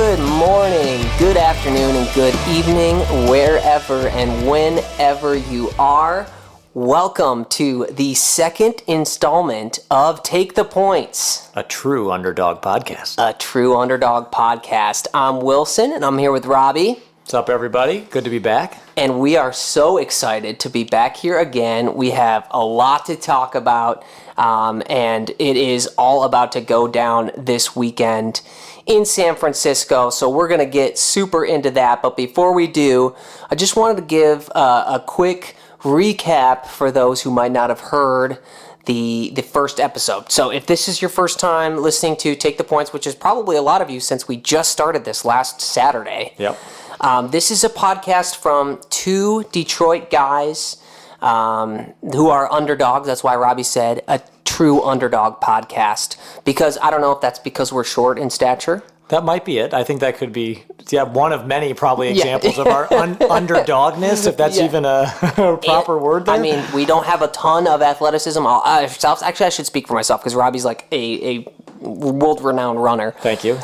Good morning, good afternoon, and good evening, wherever and whenever you are. Welcome to the second installment of Take the Points. A true underdog podcast. A true underdog podcast. I'm Wilson, and I'm here with Robbie. What's up, everybody? Good to be back. And we are so excited to be back here again. We have a lot to talk about, and it is all about to go down this weekend in San Francisco, so we're going to get super into that. But before we do, I just wanted to give a quick recap for those who might not have heard the first episode. So if this is your first time listening to Take the Points, which is probably a lot of you since we just started this last Saturday. Yep. This is a podcast from two Detroit guys who are underdogs. That's why Robbie said a true underdog podcast, because I don't know if that's because we're short in stature. That might be it. I think that could be one of many probably examples of our underdogness, if that's even a proper word there. I mean, we don't have a ton of athleticism. Actually, I should speak for myself, because Robbie's like a world-renowned runner. Thank you.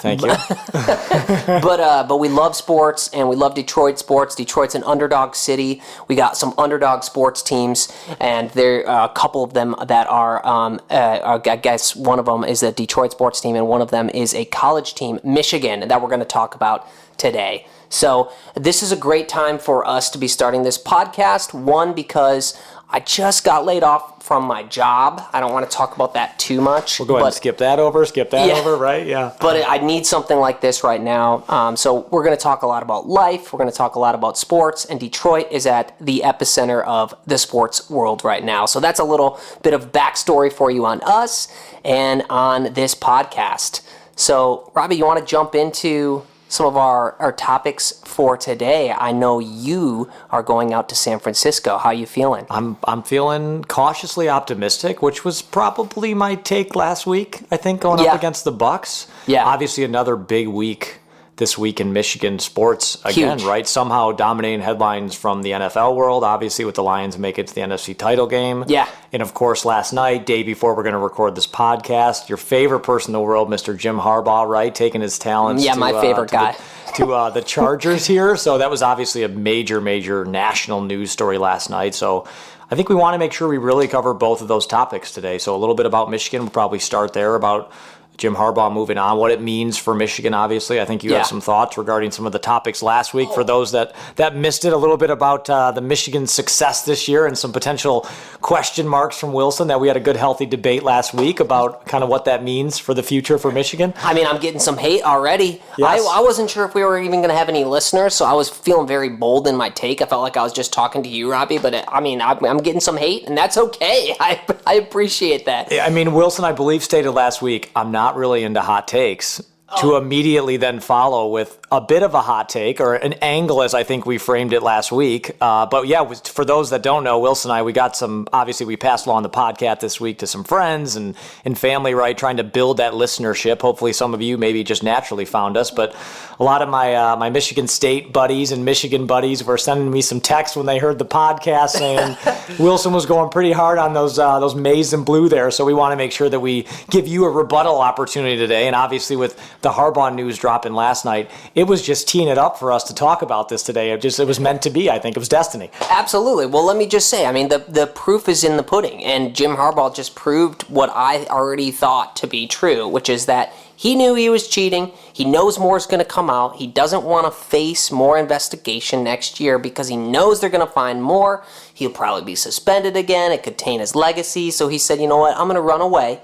But we love sports, and we love Detroit sports. Detroit's an underdog city. We got some underdog sports teams, and there are a couple of them that are, I guess one of them is a Detroit sports team, and one of them is a college team, Michigan, that we're going to talk about today. So this is a great time for us to be starting this podcast. One, because I just got laid off from my job. I don't want to talk about that too much. We'll go ahead and skip that over, right? Yeah. But I need something like this right now. So we're going to talk a lot about life. We're going to talk a lot about sports. And Detroit is at the epicenter of the sports world right now. So that's a little bit of backstory for you on us and on this podcast. So, Robbie, you want to jump into some of our topics for today? I know you are going out to San Francisco. How are you feeling? I'm feeling cautiously optimistic, which was probably my take last week, I think, going up against the Bucks. Yeah. Obviously, another big week this week in Michigan sports again, Huge. Right? Somehow dominating headlines from the NFL world, obviously with the Lions make it to the NFC title game. Yeah. And of course, last night, day before we're going to record this podcast, your favorite person in the world, Mr. Jim Harbaugh, right? Taking his talents to my favorite guy. To the Chargers here. So that was obviously a major national news story last night. So I think we want to make sure we really cover both of those topics today. So a little bit about Michigan. We'll probably start there, about Jim Harbaugh moving on, what it means for Michigan, obviously. I think you have some thoughts regarding some of the topics last week. For those that missed it, a little bit about the Michigan success this year and some potential question marks from Wilson, that we had a good, healthy debate last week about kind of what that means for the future for Michigan. I mean, I'm getting some hate already. Yes. I wasn't sure if we were even going to have any listeners, so I was feeling very bold in my take. I felt like I was just talking to you, Robbie, but I'm getting some hate, and that's okay. I appreciate that. I mean, Wilson, I believe, stated last week, I'm not really into hot takes, to immediately then follow with a bit of a hot take, or an angle, as I think we framed it last week. But yeah, for those that don't know, Wilson and I, we got some, obviously we passed along the podcast this week to some friends and family, right, trying to build that listenership. Hopefully some of you maybe just naturally found us, but a lot of my Michigan State buddies and Michigan buddies were sending me some texts when they heard the podcast saying Wilson was going pretty hard on those maize and blue there. So we want to make sure that we give you a rebuttal opportunity today. And obviously with the Harbaugh news dropping last night, it was just teeing it up for us to talk about this today. It was meant to be. I think it was destiny. Absolutely. Well, let me just say, I mean, the proof is in the pudding, and Jim Harbaugh just proved what I already thought to be true, which is that he knew he was cheating. He knows more is going to come out. He doesn't want to face more investigation next year because he knows they're going to find more. He'll probably be suspended again. It could taint his legacy. So he said, you know what, I'm going to run away.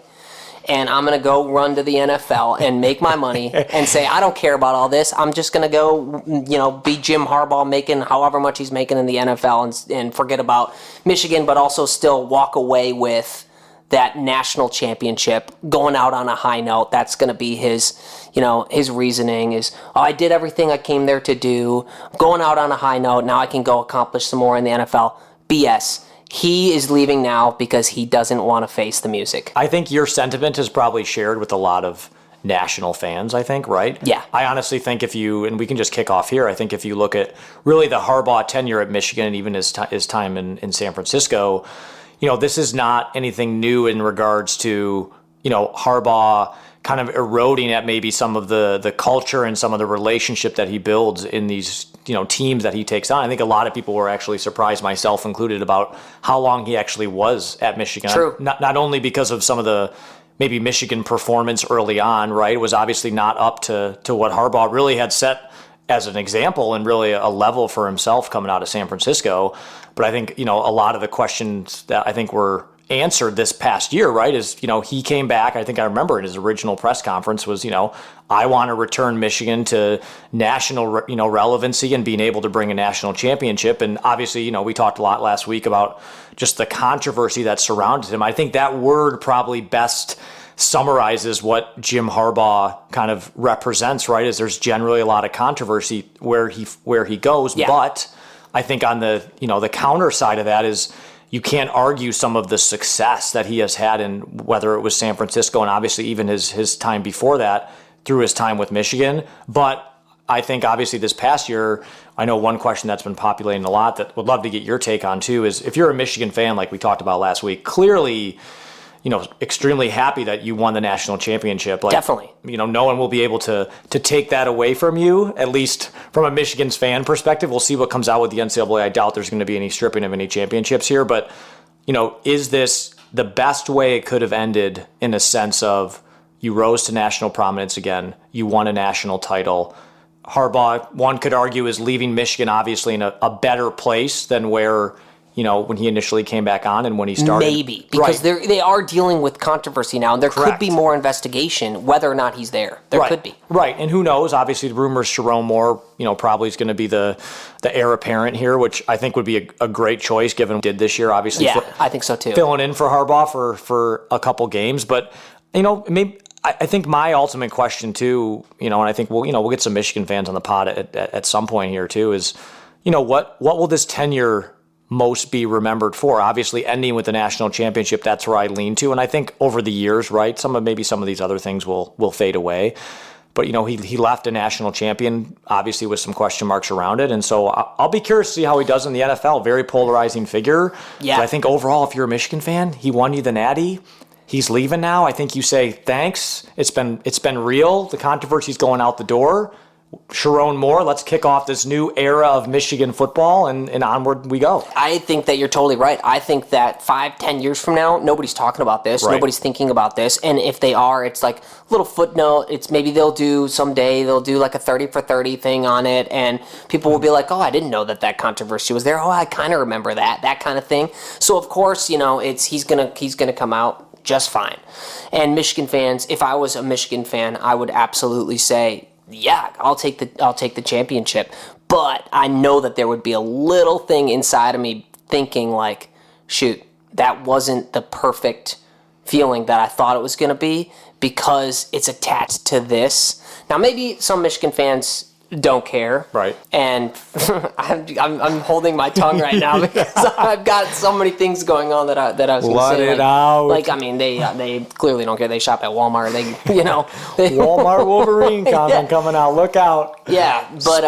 And I'm going to go run to the NFL and make my money and say, I don't care about all this. I'm just going to go, be Jim Harbaugh making however much he's making in the NFL and forget about Michigan, but also still walk away with that national championship, going out on a high note. That's going to be his reasoning is, I did everything I came there to do. I'm going out on a high note. Now I can go accomplish some more in the NFL. BS. He is leaving now because he doesn't want to face the music. I think your sentiment is probably shared with a lot of national fans, I think, right? Yeah. I honestly think and we can just kick off here, I think if you look at really the Harbaugh tenure at Michigan and even his time in San Francisco, this is not anything new in regards to, Harbaugh kind of eroding at maybe some of the culture and some of the relationship that he builds in these teams that he takes on. I think a lot of people were actually surprised, myself included, about how long he actually was at Michigan. True. Not only because of some of the maybe Michigan performance early on, right? It was obviously not up to what Harbaugh really had set as an example and really a level for himself coming out of San Francisco. But I think, a lot of the questions that I think were answered this past year, right, is, he came back. I think I remember in his original press conference was, I want to return Michigan to national, relevancy and being able to bring a national championship. And obviously, we talked a lot last week about just the controversy that surrounded him. I think that word probably best summarizes what Jim Harbaugh kind of represents, right, is there's generally a lot of controversy where he goes. Yeah. But I think on the, the counter side of that is, you can't argue some of the success that he has had in whether it was San Francisco and obviously even his time before that through his time with Michigan. But I think obviously this past year, I know one question that's been populating a lot that would love to get your take on too is if you're a Michigan fan, like we talked about last week, clearly, extremely happy that you won the national championship. Like, definitely. No one will be able to take that away from you, at least from a Michigan's fan perspective. We'll see what comes out with the NCAA. I doubt there's going to be any stripping of any championships here. But, is this the best way it could have ended in a sense of you rose to national prominence again, you won a national title. Harbaugh, one could argue, is leaving Michigan obviously in a better place than where when he initially came back on and when he started. Maybe, because they are dealing with controversy now, and there could be more investigation whether or not he's there. There could be. Right, and who knows? Obviously, the rumors Sharon Moore, probably is going to be the heir apparent here, which I think would be a great choice given what he did this year, obviously. Yeah, I think so too. Filling in for Harbaugh for a couple games. But, maybe I think my ultimate question too, and I think we'll get some Michigan fans on the pod at some point here too, is, what will this tenure most be remembered for? Obviously ending with the national championship, that's where I lean to. And I think over the years, right, some of these other things will fade away. But, he left a national champion, obviously with some question marks around it. And so I'll be curious to see how he does in the NFL. Very polarizing figure. Yeah. But I think overall, if you're a Michigan fan, he won you the Natty. He's leaving now. I think you say, thanks. It's been real. The controversy's going out the door. Sharon Moore, let's kick off this new era of Michigan football, and onward we go. I think that you're totally right. I think that 5-10 years from now, nobody's talking about this. Right. Nobody's thinking about this. And if they are, it's like a little footnote. It's maybe they'll do like a 30 for 30 thing on it, and people will be like, oh, I didn't know that controversy was there. Oh, I kind of remember that kind of thing. So of course, he's gonna come out just fine. And Michigan fans, if I was a Michigan fan, I would absolutely say, yeah, I'll take the championship. But I know that there would be a little thing inside of me thinking like, shoot, that wasn't the perfect feeling that I thought it was going to be because it's attached to this. Now, maybe some Michigan fans don't care. Right. And I'm holding my tongue right now because I've got so many things going on that I was going to say. Let it out. Like, I mean, they clearly don't care. They shop at Walmart. Walmart Wolverine comment coming out. Look out. Yeah, but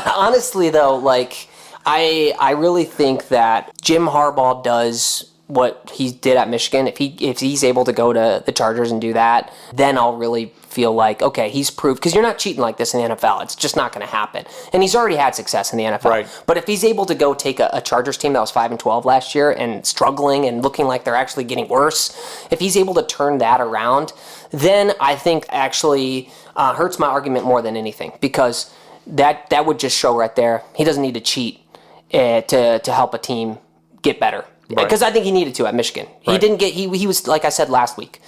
honestly though, like I really think that Jim Harbaugh does what he did at Michigan. If he's able to go to the Chargers and do that, then I'll really feel like, okay, he's proved, because you're not cheating like this in the NFL. It's just not going to happen. And he's already had success in the NFL. Right. But if he's able to go take a Chargers team that was 5-12 last year and struggling and looking like they're actually getting worse, if he's able to turn that around, then I think actually hurts my argument more than anything, because that would just show right there he doesn't need to cheat to help a team get better. Because I think he needed to at Michigan. He didn't get. He was, like I said last week,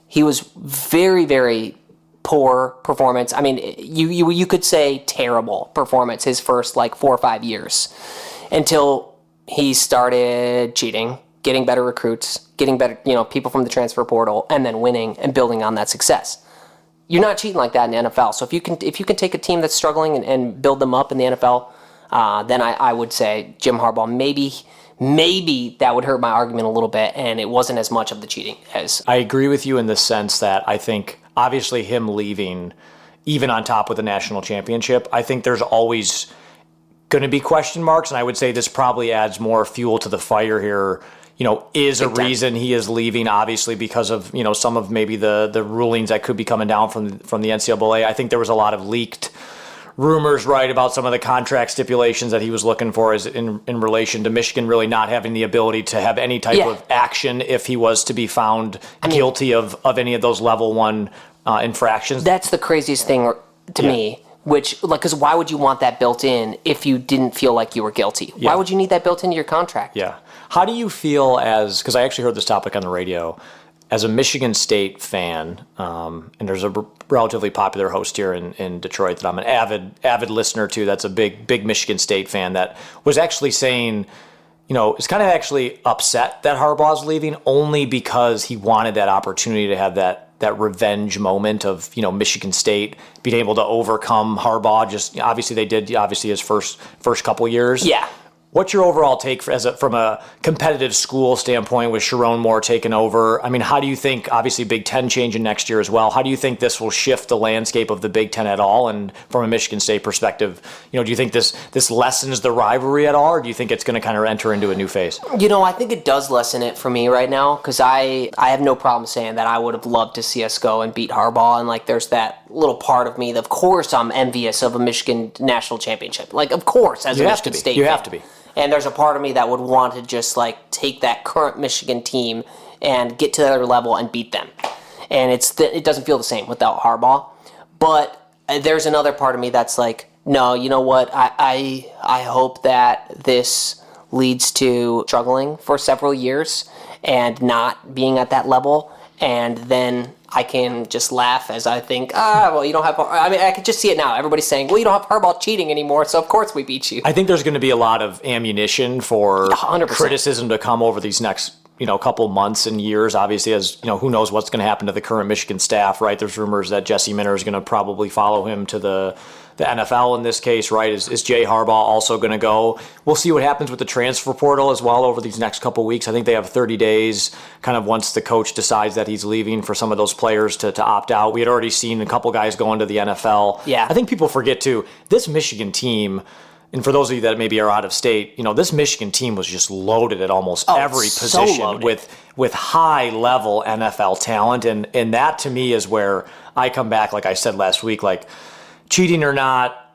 he was very, very poor performance. I mean, you could say terrible performance his first 4 or 5 years, until he started cheating, getting better recruits, getting better people from the transfer portal, and then winning and building on that success. You're not cheating like that in the NFL. So if you can take a team that's struggling and build them up in the NFL, then I would say Jim Harbaugh maybe that would hurt my argument a little bit, and it wasn't as much of the cheating as... I agree with you in the sense that I think, obviously, him leaving, even on top with the national championship, I think there's always going to be question marks, and I would say this probably adds more fuel to the fire here. is a reason he is leaving, obviously because of, some of maybe the rulings that could be coming down from the NCAA. I think there was a lot of leaked rumors, right, about some of the contract stipulations that he was looking for is in relation to Michigan really not having the ability to have any type of action if he was to be found guilty of any of those level 1 infractions. That's the craziest thing to me. Which, because why would you want that built in if you didn't feel like you were guilty? Why would you need that built into your contract? Yeah. How do you feel because I actually heard this topic on the radio, as a Michigan State fan, and there's a relatively popular host here in Detroit that I'm an avid listener to that's a big Michigan State fan that was actually saying, is kind of actually upset that Harbaugh's leaving only because he wanted that opportunity to have that revenge moment of, Michigan State being able to overcome Harbaugh. Just obviously they did his first couple years. Yeah. What's your overall take from a competitive school standpoint with Sharon Moore taking over? I mean, how do you think, obviously Big Ten changing next year as well, how do you think this will shift the landscape of the Big Ten at all? And from a Michigan State perspective, do you think this lessens the rivalry at all, or do you think it's going to kind of enter into a new phase? I think it does lessen it for me right now because I have no problem saying that I would have loved to see us go and beat Harbaugh. And there's that little part of me that, of course, I'm envious of a Michigan national championship. Of course, as a Michigan State fan. You have to be. And there's a part of me that would want to just take that current Michigan team and get to their level and beat them. And it doesn't feel the same without Harbaugh. But there's another part of me that's no, you know what? I hope that this leads to struggling for several years and not being at that level. And then I can just laugh as I think, you don't have... I could just see it now. Everybody's saying, well, you don't have Harbaugh cheating anymore, so of course we beat you. I think there's going to be a lot of ammunition for 100%. Criticism to come over these next couple months and years, obviously, as who knows what's going to happen to the current Michigan staff, right? There's rumors that Jesse Minter is going to probably follow him to the NFL in this case, right? Is Jay Harbaugh also going to go? We'll see what happens with the transfer portal as well over these next couple weeks. I think they have 30 days kind of once the coach decides that he's leaving for some of those players to opt out. We had already seen a couple guys going to the NFL. Yeah. I think people forget too, this Michigan team, and for those of you that maybe are out of state, this Michigan team was just loaded at almost every position with high level NFL talent. And that to me is where I come back, like I said last week, cheating or not,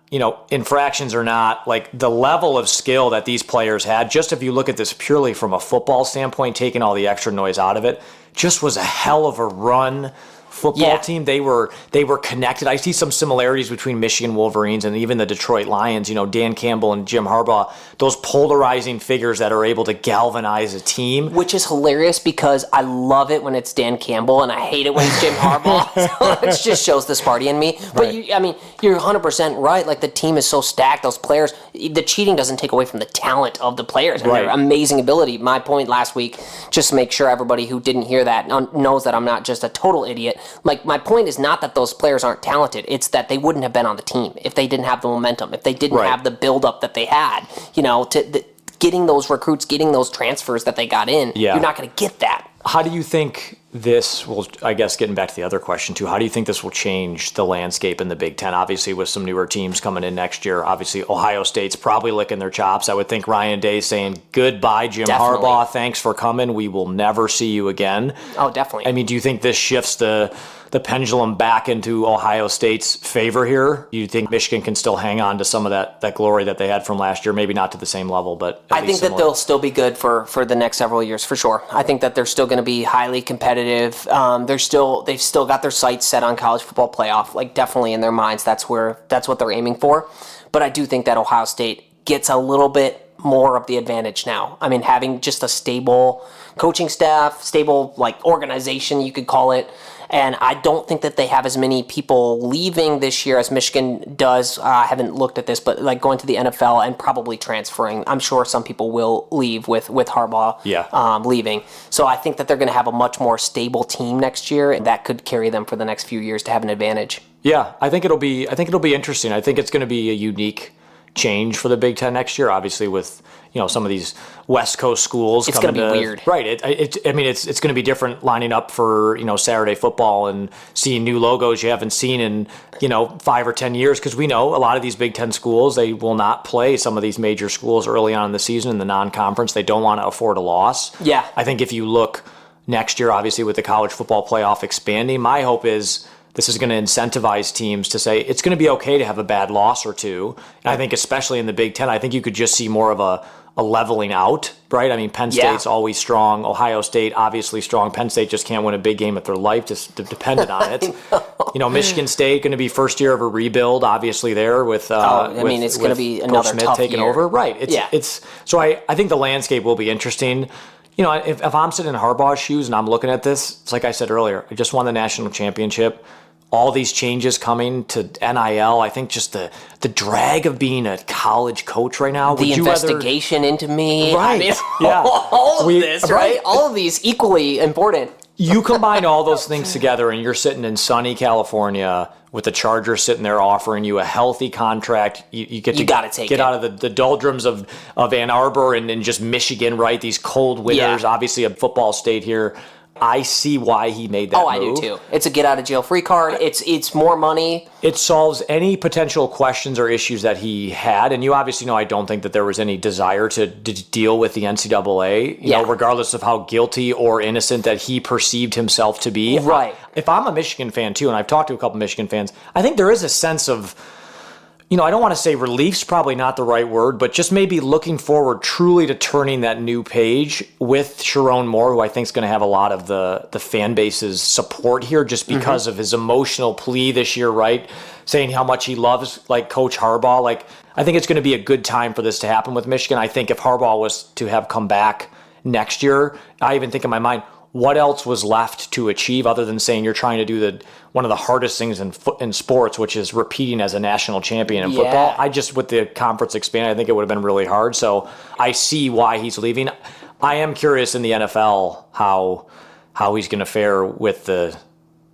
infractions or not, the level of skill that these players had, just if you look at this purely from a football standpoint, taking all the extra noise out of it, just was a hell of a run football team. They were connected. I see some similarities between Michigan Wolverines and even the Detroit Lions. Dan Campbell and Jim Harbaugh, those polarizing figures that are able to galvanize a team. Which is hilarious because I love it when it's Dan Campbell and I hate it when it's Jim Harbaugh. So it just shows this party in me. But right. You're 100% right. The team is so stacked. Those players, the cheating doesn't take away from the talent of the players and their amazing ability. My point last week, just to make sure everybody who didn't hear that knows that I'm not just a total idiot. My point is not that those players aren't talented. It's that they wouldn't have been on the team if they didn't have the momentum, if they didn't have the build-up that they had. Getting those recruits, getting those transfers that they got in, you're not going to get that. How do you think this will, I guess getting back to the other question too, how do you think this will change the landscape in the Big Ten? Obviously with some newer teams coming in next year, obviously Ohio State's probably licking their chops. I would think Ryan Day's saying, goodbye, Jim Harbaugh. Thanks for coming. We will never see you again. Oh, definitely. Do you think this shifts the pendulum back into Ohio State's favor here? Do you think Michigan can still hang on to some of that glory that they had from last year? Maybe not to the same level, but I think that they'll still be good for the next several years, for sure. I think that they're still going to be highly competitive. They've still got their sights set on college football playoff. Definitely in their minds, that's what they're aiming for. But I do think that Ohio State gets a little bit more of the advantage now. Having just a stable coaching staff, stable organization, you could call it. And I don't think that they have as many people leaving this year as Michigan does. I haven't looked at this, but going to the NFL and probably transferring. I'm sure some people will leave with Harbaugh leaving. So I think that they're going to have a much more stable team next year, and that could carry them for the next few years to have an advantage. Yeah, I think it'll be interesting. I think it's going to be a unique change for the Big Ten next year. Obviously, with some of these West Coast schools, it's going to be weird, right? It's going to be different lining up for Saturday football and seeing new logos you haven't seen in 5 or 10 years, because we know a lot of these Big Ten schools, they will not play some of these major schools early on in the season in the non-conference. They don't want to afford a loss. Yeah, I think if you look next year, obviously with the college football playoff expanding, my hope is this is going to incentivize teams to say it's going to be okay to have a bad loss or two. And I think especially in the Big Ten, I think you could just see more of a leveling out, right? I mean, Penn State's always strong. Ohio State, obviously strong. Penn State just can't win a big game if their life just depended on it. Michigan State going to be first year of a rebuild, obviously there with it's going to be another Smith tough taking year. over. Right. So I think the landscape will be interesting. If I'm sitting in Harbaugh's shoes and I'm looking at this, it's like I said earlier, I just won the national championship. All these changes coming to NIL, I think just the drag of being a college coach right now. The investigation into me. Right. All of this, right? All of these equally important. You combine all those things together and you're sitting in sunny California with the Chargers sitting there offering you a healthy contract. You get to get out of the doldrums of Ann Arbor and just Michigan, right? These cold winters, obviously a football state here. I see why he made that move. I do too. It's a get out of jail free card. It's more money. It solves any potential questions or issues that he had. And you obviously know I don't think that there was any desire to deal with the NCAA, regardless of how guilty or innocent that he perceived himself to be. Right. If I'm a Michigan fan too, and I've talked to a couple Michigan fans, I think there is a sense of, I don't want to say relief's probably not the right word, but just maybe looking forward truly to turning that new page with Sharon Moore, who I think is going to have a lot of the fan base's support here just because of his emotional plea this year, right? Saying how much he loves Coach Harbaugh. I think it's going to be a good time for this to happen with Michigan. I think if Harbaugh was to have come back next year, I even think in my mind, what else was left to achieve other than saying you're trying to do one of the hardest things in sports, which is repeating as a national champion in football? With the conference expanding, I think it would have been really hard. So I see why he's leaving. I am curious in the NFL how he's going to fare with the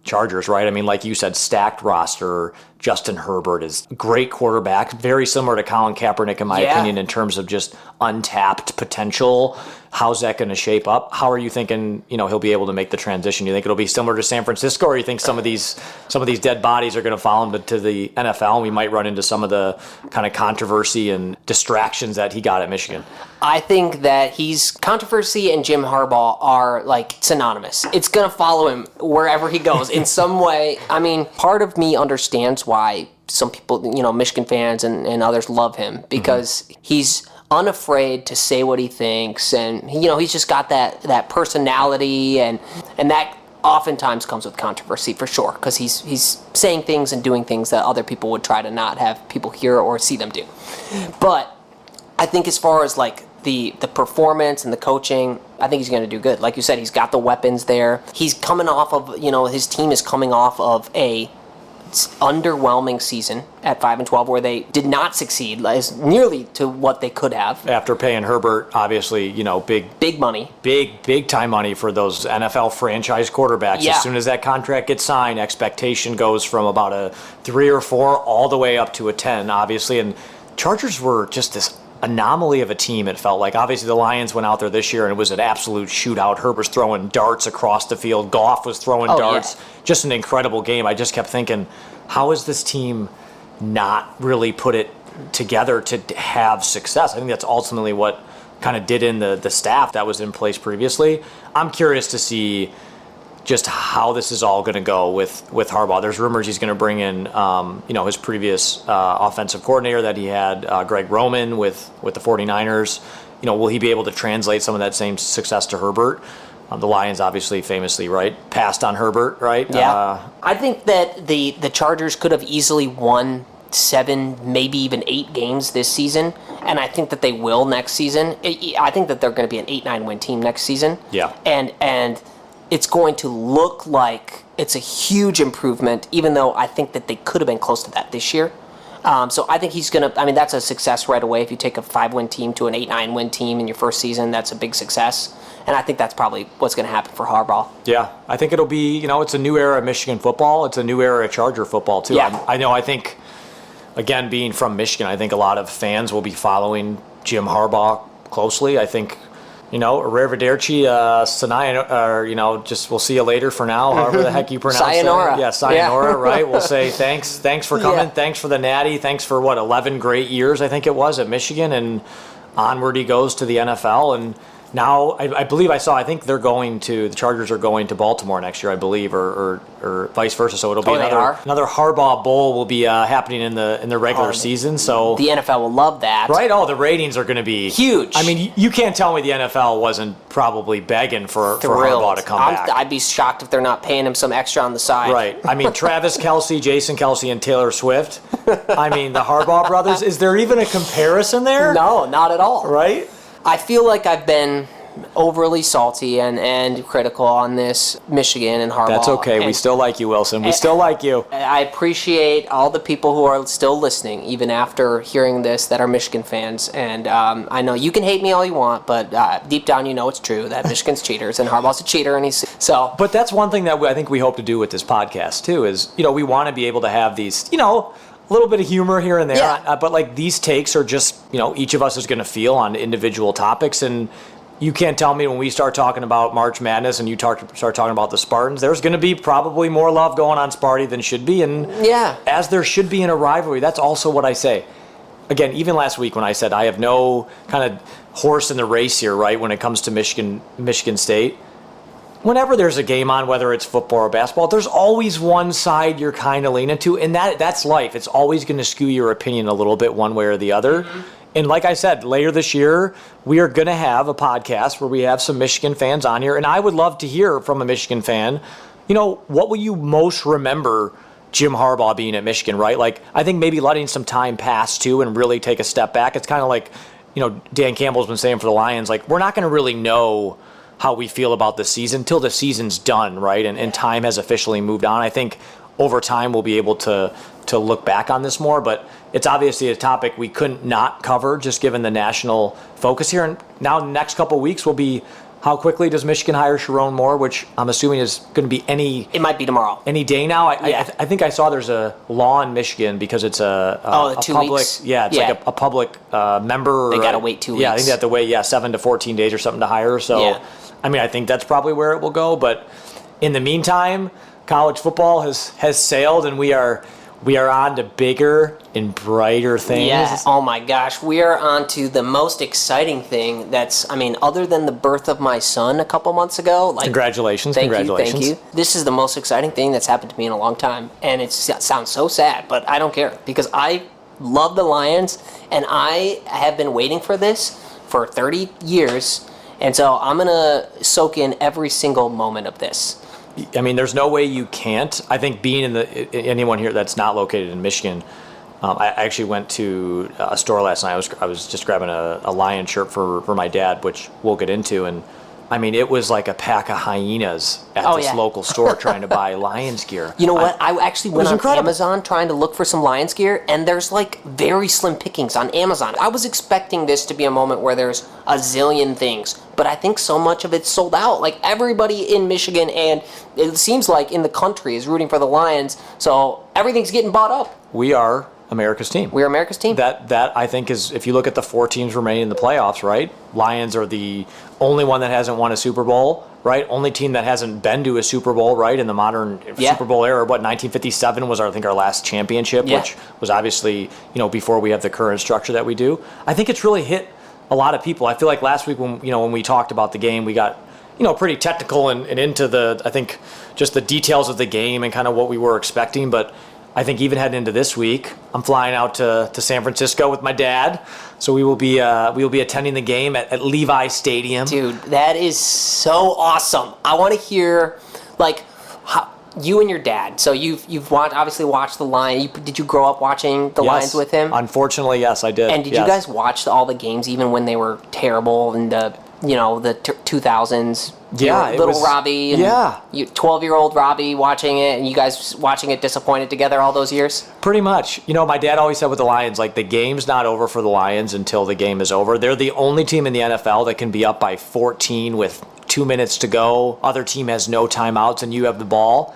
Chargers, right? I mean, like you said, stacked roster. Justin Herbert is a great quarterback, very similar to Colin Kaepernick in my opinion in terms of just untapped potential. How's that going to shape up? How are you thinking, he'll be able to make the transition? You think it'll be similar to San Francisco, or you think some of these dead bodies are going to follow him to the NFL and we might run into some of the kind of controversy and distractions that he got at Michigan? I think that controversy and Jim Harbaugh are synonymous. It's going to follow him wherever he goes in some way. I mean, part of me understands why some people, Michigan fans and others love him because he's unafraid to say what he thinks, and he's just got that personality, and that oftentimes comes with controversy for sure, because he's saying things and doing things that other people would try to not have people hear or see them do. But I think as far as the performance and the coaching, I think he's going to do good. Like you said, he's got the weapons there. He's coming off of, his team is coming off of a underwhelming season at 5-12 where they did not succeed as nearly to what they could have. After paying Herbert, obviously, big money. Big time money for those NFL franchise quarterbacks. Yeah. As soon as that contract gets signed, expectation goes from about a 3 or 4 all the way up to a 10, obviously. And Chargers were just this anomaly of a team, it felt like. Obviously, the Lions went out there this year and it was an absolute shootout. Herbert's throwing darts across the field. Goff was throwing darts. Yeah. Just an incredible game. I just kept thinking, how is this team not really put it together to have success? I think that's ultimately what kind of did in the staff that was in place previously. I'm curious to see just how this is all going to go with Harbaugh. There's rumors he's going to bring in, his previous offensive coordinator that he had, Greg Roman, with the 49ers. Will he be able to translate some of that same success to Herbert? The Lions obviously famously, right, passed on Herbert, right? Yeah. I think that the Chargers could have easily won 7, maybe even 8 games this season, and I think that they will next season. I think that they're going to be an 8-9 win team next season. Yeah. And it's going to look like it's a huge improvement, even though I think that they could have been close to that this year. So I think he's going to, that's a success right away. If you take a 5-win team to an 8-9 win team in your first season, that's a big success. And I think that's probably what's going to happen for Harbaugh. Yeah, I think it'll be, it's a new era of Michigan football. It's a new era of Charger football, too. Yeah. I think again, being from Michigan, I think a lot of fans will be following Jim Harbaugh closely. I think, arrivederci, sayonara, just we'll see you later for now, however the heck you pronounce sayonara. it. Yeah, sayonara, right? We'll say thanks for coming. Thanks for the natty. Thanks for 11 great years, I think it was, at Michigan, and onward he goes to the NFL. And now I believe I think the Chargers are going to Baltimore next year, I believe, or vice versa. So it'll be another Harbaugh Bowl will be happening in the regular season. So the NFL will love that, right? Oh, the ratings are going to be huge. I mean, you can't tell me the NFL wasn't probably begging for Harbaugh to come back. I'd be shocked if they're not paying him some extra on the side. Right. I mean, Travis Kelce, Jason Kelce, and Taylor Swift. I mean, the Harbaugh brothers. Is there even a comparison there? No, not at all. Right. I feel like I've been overly salty and critical on this Michigan and Harbaugh. That's okay. We still like you, Wilson. We still like you. I appreciate all the people who are still listening, even after hearing this, that are Michigan fans. And I know you can hate me all you want, but deep down you know it's true that Michigan's cheaters and Harbaugh's a cheater, and he's so. But that's one thing that I think we hope to do with this podcast too. Is we want to be able to have these a little bit of humor here and there, but these takes are just each of us is going to feel on individual topics, and you can't tell me when we start talking about March Madness and you start talking about the Spartans, there's going to be probably more love going on Sparty than should be, and as there should be in a rivalry. That's also what I say. Again, even last week when I said I have no kind of horse in the race here, right, when it comes to Michigan State. Whenever there's a game on, whether it's football or basketball, there's always one side you're kind of leaning to, and that's life. It's always going to skew your opinion a little bit one way or the other. Mm-hmm. And like I said, later this year, we are going to have a podcast where we have some Michigan fans on here, and I would love to hear from a Michigan fan, what will you most remember Jim Harbaugh being at Michigan, right? I think maybe letting some time pass, too, and really take a step back. It's kind of like, Dan Campbell's been saying for the Lions, we're not going to really know how we feel about the season until the season's done, right? And time has officially moved on. I think over time we'll be able to look back on this more, but it's obviously a topic we couldn't not cover just given the national focus here. And now the next couple of weeks will be how quickly does Michigan hire Sharon Moore, which I'm assuming is going to be It might be tomorrow. Any day now. I think I saw there's a law in Michigan because it's a 2 public, weeks? it's like a public member. They got to wait 2 weeks. Yeah, I think they have to wait 7 to 14 days or something to hire. So, I mean, I think that's probably where it will go. But in the meantime, college football has sailed, and we are on to bigger and brighter things. Yeah. Oh my gosh, we are on to the most exciting thing. Other than the birth of my son a couple months ago. Congratulations! Thank you. This is the most exciting thing that's happened to me in a long time, and it sounds so sad, but I don't care because I love the Lions, and I have been waiting for this for 30 years. And so I'm going to soak in every single moment of this. I mean, there's no way you can't. I think being anyone here that's not located in Michigan, I actually went to a store last night. I was just grabbing a Lion shirt for my dad, which we'll get into. And I mean, it was like a pack of hyenas at this local store trying to buy Lions gear. You know what? I actually went on Amazon trying to look for some Lions gear, and there's very slim pickings on Amazon. I was expecting this to be a moment where there's a zillion things, but I think so much of it's sold out. Everybody in Michigan, and it seems like in the country, is rooting for the Lions, so everything's getting bought up. We are America's team. We're America's team. That I think is, if you look at the 4 teams remaining in the playoffs, right? Lions are the only one that hasn't won a Super Bowl, right? Only team that hasn't been to a Super Bowl, right? In the modern Super Bowl era, 1957 was our last championship, which was obviously, before we have the current structure that we do. I think it's really hit a lot of people. I feel like last week when we talked about the game, we got pretty technical and into I think just the details of the game and kind of what we were expecting, but I think even heading into this week, I'm flying out to San Francisco with my dad, so we will be attending the game at Levi Stadium. Dude, that is so awesome! I want to hear how you and your dad. So you've obviously watched the Lions. Did you grow up watching the Lions with him? Unfortunately, yes, I did. And did you guys watch all the games even when they were terrible in the 2000s? Robbie and 12-year-old Robbie watching it, and you guys watching it disappointed together all those years? Pretty much. My dad always said with the Lions, the game's not over for the Lions until the game is over. They're the only team in the NFL that can be up by 14 with 2 minutes to go. Other team has no timeouts, and you have the ball.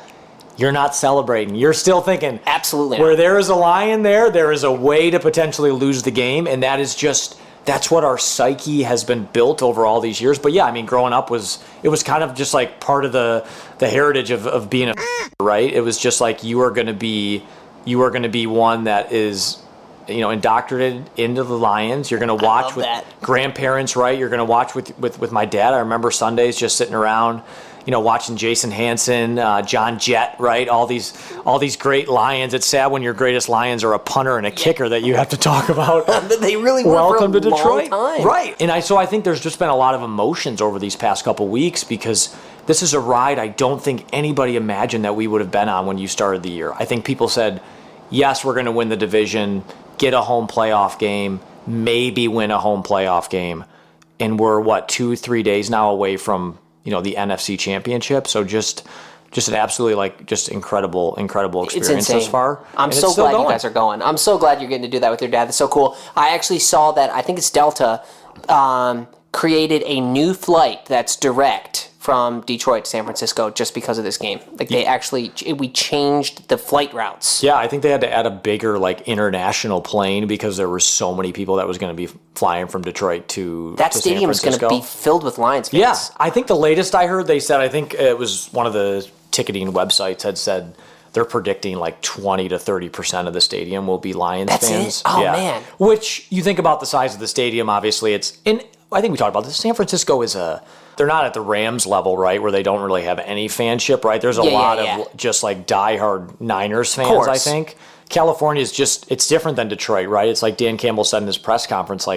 you're not celebrating. You're still thinking, Absolutely where not. there is a lion there is a way to potentially lose the game, and that's what our psyche has been built over all these years. But yeah, I mean, growing up was kind of just like part of the heritage of being a right. It was just like you are going to be one that is, indoctrinated into the Lions. You're going to watch with grandparents, right? You're going to watch with my dad. I remember Sundays just sitting around, watching Jason Hansen, John Jett, right? All these great Lions. It's sad when your greatest Lions are a punter and a kicker that you have to talk about. They really were. Welcome for a to Detroit, long time. right? And so I think there's just been a lot of emotions over these past couple weeks because this is a ride I don't think anybody imagined that we would have been on when you started the year. I think people said, yes, we're going to win the division, get a home playoff game, maybe win a home playoff game, and we're 2-3 days now away from the NFC Championship. So just an absolutely just incredible experience thus far. I'm so glad you guys are going. I'm so glad you're getting to do that with your dad. That's so cool. I actually saw that, I think it's Delta, created a new flight that's direct from Detroit to San Francisco just because of this game. We changed the flight routes. Yeah, I think they had to add a bigger international plane because there were so many people that was going to be flying from Detroit to that stadium is going to be filled with Lions fans. Yeah, I think the latest I heard, they said, I think it was one of the ticketing websites had said they're predicting 20 to 30% of the stadium will be Lions fans. That's it? Oh, yeah. Man. Which, you think about the size of the stadium, obviously I think we talked about this. San Francisco they're not at the Rams level, right, where they don't really have any fanship, right? There's a lot of just diehard Niners fans, I think. California is it's different than Detroit, right? It's like Dan Campbell said in his press conference,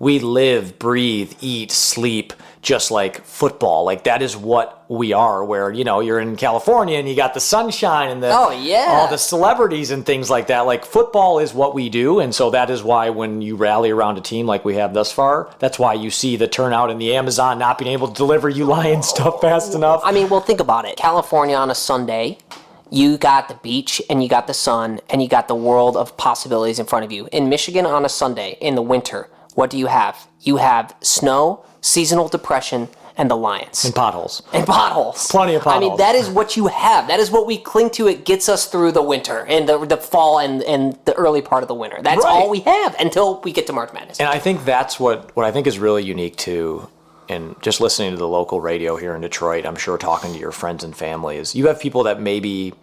we live, breathe, eat, sleep, just like football. That is what we are, where, you're in California and you got the sunshine and all the celebrities and things like that. Football is what we do. And so that is why when you rally around a team like we have thus far, that's why you see the turnout in the Amazon not being able to deliver you Lions stuff fast enough. I mean, well, think about it. California on a Sunday, you got the beach and you got the sun and you got the world of possibilities in front of you. In Michigan on a Sunday in the winter, what do you have? You have snow, seasonal depression, and the Lions. And potholes. Plenty of potholes. I mean, that is what you have. That is what we cling to. It gets us through the winter and the fall and the early part of the winter. That's all we have until we get to March Madness. And I think that's what I think is really unique too. And just listening to the local radio here in Detroit, I'm sure talking to your friends and family, is you have people that maybe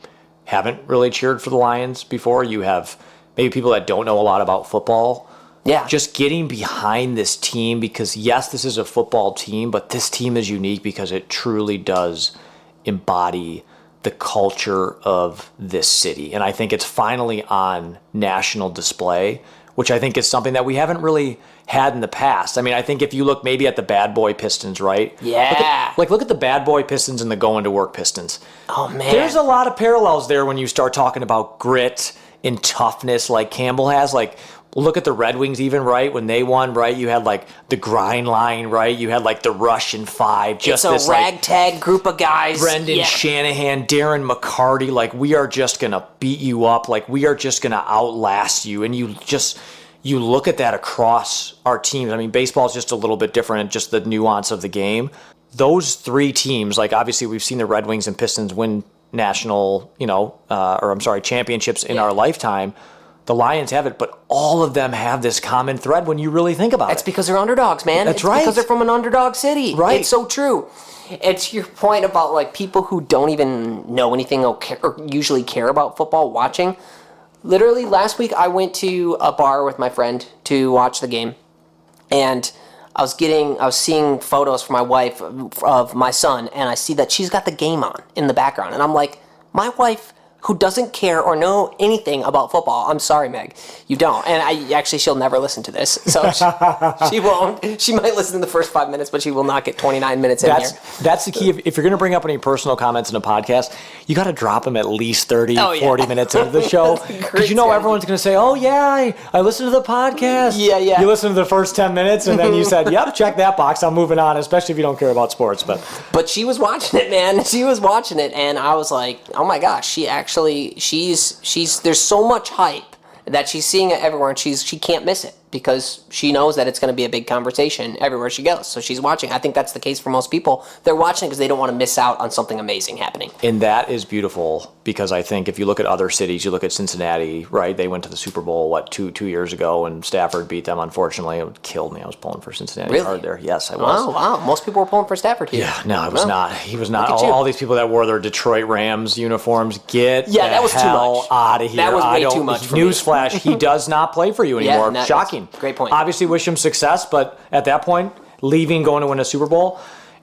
haven't really cheered for the Lions before. You have maybe people that don't know a lot about football. Yeah. Just getting behind this team because, yes, this is a football team, but this team is unique because it truly does embody the culture of this city. And I think it's finally on national display, which I think is something that we haven't really had in the past. I mean, I think if you look maybe at the Bad Boy Pistons, right? Yeah. Look at the Bad Boy Pistons and the Going to Work Pistons. Oh, man. There's a lot of parallels there when you start talking about grit and toughness like Campbell has. Look at the Red Wings even, right? When they won, right? You had the grind line, right? You had the Russian Five. Just it's a ragtag group of guys. Brendan Shanahan, Darren McCarty. We are just going to beat you up. We are just going to outlast you. And you look at that across our teams. I mean, baseball is just a little bit different, just the nuance of the game. Those three teams, obviously we've seen the Red Wings and Pistons win national, championships in our lifetime. The Lions have it, but all of them have this common thread when you really think about it. That's because they're underdogs, man. That's right. Because they're from an underdog city. Right. It's so true. It's your point about people who don't even know anything or usually care about football watching. Literally last week I went to a bar with my friend to watch the game, and I was seeing photos from my wife of my son, and I see that she's got the game on in the background, and I'm like, my wife, who doesn't care or know anything about football. I'm sorry, Meg, you don't. And she'll never listen to this, so she won't. She might listen in the first 5 minutes, but she will not get 29 minutes in here. That's the key. If you're going to bring up any personal comments in a podcast, you got to drop them at least 30, 40 minutes into the show. Because everyone's going to say, oh, yeah, I listened to the podcast. Yeah. You listened to the first 10 minutes, and then you said, yep, check that box. I'm moving on, especially if you don't care about sports. But she was watching it, man. She was watching it, and I was like, oh, my gosh, she's there's so much hype that she's seeing it everywhere, and she can't miss it. because she knows that it's going to be a big conversation everywhere she goes. So she's watching. I think that's the case for most people. They're watching because they don't want to miss out on something amazing happening. And that is beautiful, because I think if you look at other cities, you look at Cincinnati, right? They went to the Super Bowl, two years ago, and Stafford beat them, unfortunately. It killed me. I was pulling for Cincinnati hard there. Yes, I was. Wow. Most people were pulling for Stafford here. Yeah, no, I was not. He was not. All these people that wore their Detroit Rams uniforms, that was too much. Out of here. That was way too much for me. Newsflash, he does not play for you anymore. Shocking. Great point. Obviously wish him success, but at that point, leaving, going to win a Super Bowl.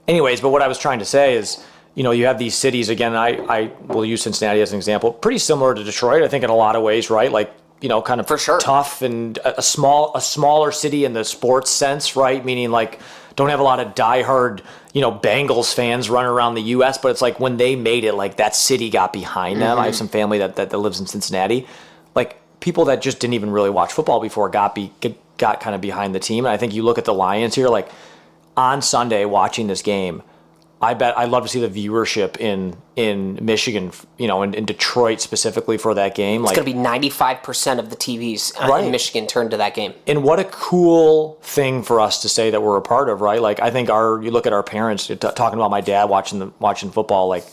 Anyways, but what I was trying to say is, you have these cities, again, I will use Cincinnati as an example, pretty similar to Detroit, I think, in a lot of ways, right? Like, kind of for sure tough, and a smaller city in the sports sense, right? Meaning, like, don't have a lot of diehard, Bengals fans running around the U.S., but it's like when they made it, like, that city got behind them. I have some family that lives in Cincinnati. Like, people that just didn't even really watch football before got kind of behind the team. And I think you look at the Lions here, like, on Sunday watching this game, I'd love to see the viewership in Michigan, in Detroit specifically for that game. It's going to be 95% of the TVs in Michigan turned to that game. And what a cool thing for us to say that we're a part of, right? Like, I think you look at our parents talking about my dad watching football. Like,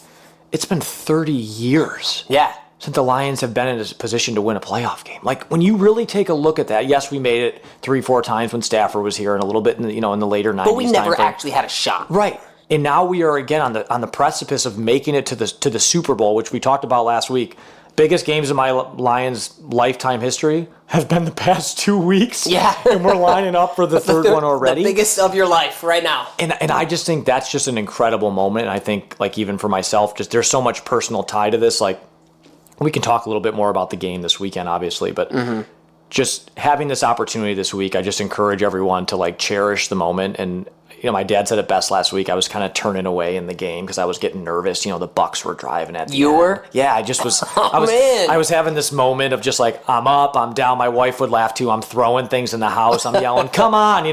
it's been 30 years. Yeah. Since the Lions have been in a position to win a playoff game. Like, when you really take a look at that, yes, we made it 3-4 times when Stafford was here, and a little bit in the later 90s. But we never actually had a shot. Right. And now we are again on the precipice of making it to the Super Bowl, which we talked about last week. Biggest games in my Lions lifetime history has been the past 2 weeks. Yeah. And we're lining up for the third one already. The biggest of your life right now. And I just think that's just an incredible moment. And I think, like, even for myself, just there's so much personal tie to this. Like, we can talk a little bit more about the game this weekend, obviously, but just having this opportunity this week, I just encourage everyone to, like, cherish the moment. And my dad said it best last week. I was kind of turning away in the game because I was getting nervous. The Bucks were driving at the end. You were? Yeah, I just was. Man. I was having this moment of just like, I'm up, I'm down. My wife would laugh too. I'm throwing things in the house. I'm yelling, "Come on!"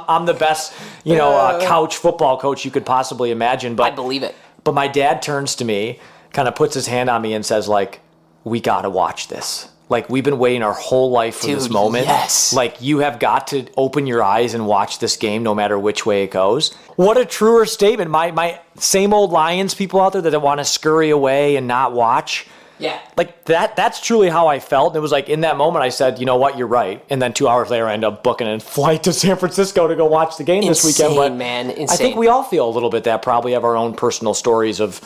I'm the best, couch football coach you could possibly imagine. But I believe it. But my dad turns to me, kind of puts his hand on me, and says, like, "We got to watch this. Like, we've been waiting our whole life for this moment. Yes. Like, you have got to open your eyes and watch this game no matter which way it goes." What a truer statement. My same old Lions people out there that want to scurry away and not watch. Yeah. Like, that's truly how I felt. And it was like, in that moment, I said, you know what, you're right. And then 2 hours later, I ended up booking a flight to San Francisco to go watch the game this weekend. But man. Insane. I think we all feel a little bit that, probably have our own personal stories of,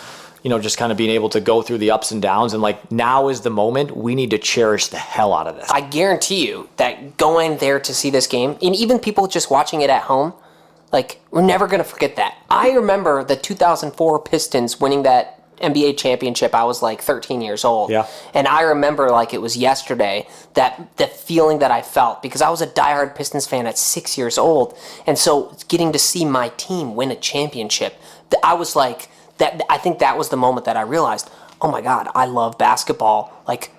just kind of being able to go through the ups and downs. And, like, now is the moment. We need to cherish the hell out of this. I guarantee you that going there to see this game, and even people just watching it at home, like, we're never going to forget that. I remember the 2004 Pistons winning that NBA championship. I was like 13 years old. Yeah. And I remember like it was yesterday, that the feeling that I felt, because I was a diehard Pistons fan at 6 years old. And so getting to see my team win a championship, I was like, I think that was the moment that I realized, oh my God, I love basketball like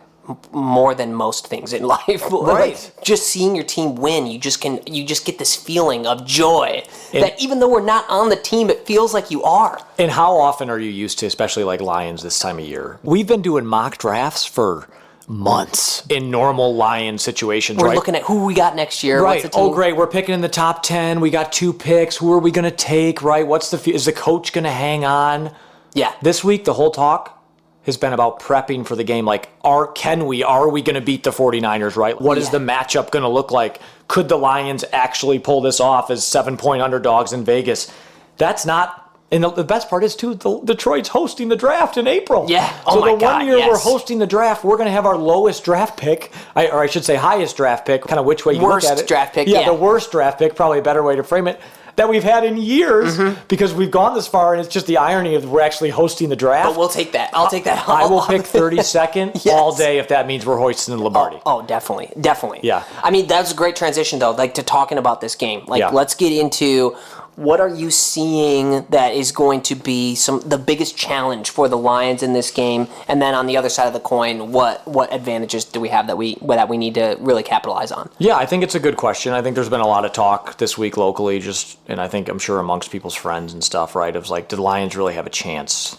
more than most things in life. Right. Like, just seeing your team win, you just get this feeling of joy that even though we're not on the team, it feels like you are. And how often are you used to, especially like Lions this time of year? We've been doing mock drafts for months in normal Lion situations. We're looking at who we got next year. Right. What's the team? Oh, great. We're picking in the top 10. We got 2 picks. Who are we going to take? Right. Is the coach going to hang on? Yeah. This week, the whole talk has been about prepping for the game. Like, are we going to beat the 49ers, right? What is the matchup going to look like? Could the Lions actually pull this off as 7-point underdogs in Vegas? That's not. And the best part is, too, Detroit's hosting the draft in April. Yeah. Oh, so my the God, 1 year yes. we're hosting the draft, we're going to have our lowest draft pick, or I should say highest draft pick, kind of which way you look at it. Worst draft pick, yeah. The worst draft pick, probably a better way to frame it, that we've had in years, because we've gone this far, and it's just the irony of we're actually hosting the draft. But we'll take that. I'll take that. I will pick 32nd Yes. all day if that means we're hoisting the Lombardi. Oh, definitely. Definitely. Yeah. I mean, that was a great transition, though, like, to talking about this game. Like, let's get into what are you seeing that is going to be the biggest challenge for the Lions in this game? And then on the other side of the coin, what advantages do we have that we need to really capitalize on? Yeah, I think it's a good question. I think there's been a lot of talk this week locally, and I'm sure amongst people's friends and stuff, right? Of like, do the Lions really have a chance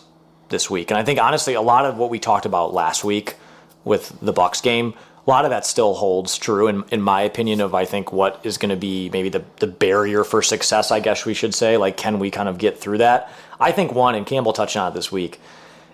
this week? And I think honestly, a lot of what we talked about last week with the Bucs game, a A lot of that still holds true in my opinion of, I think, what is going to be maybe the barrier for success, I guess we should say. Like, can we kind of get through that? I think one, and Campbell touched on it this week,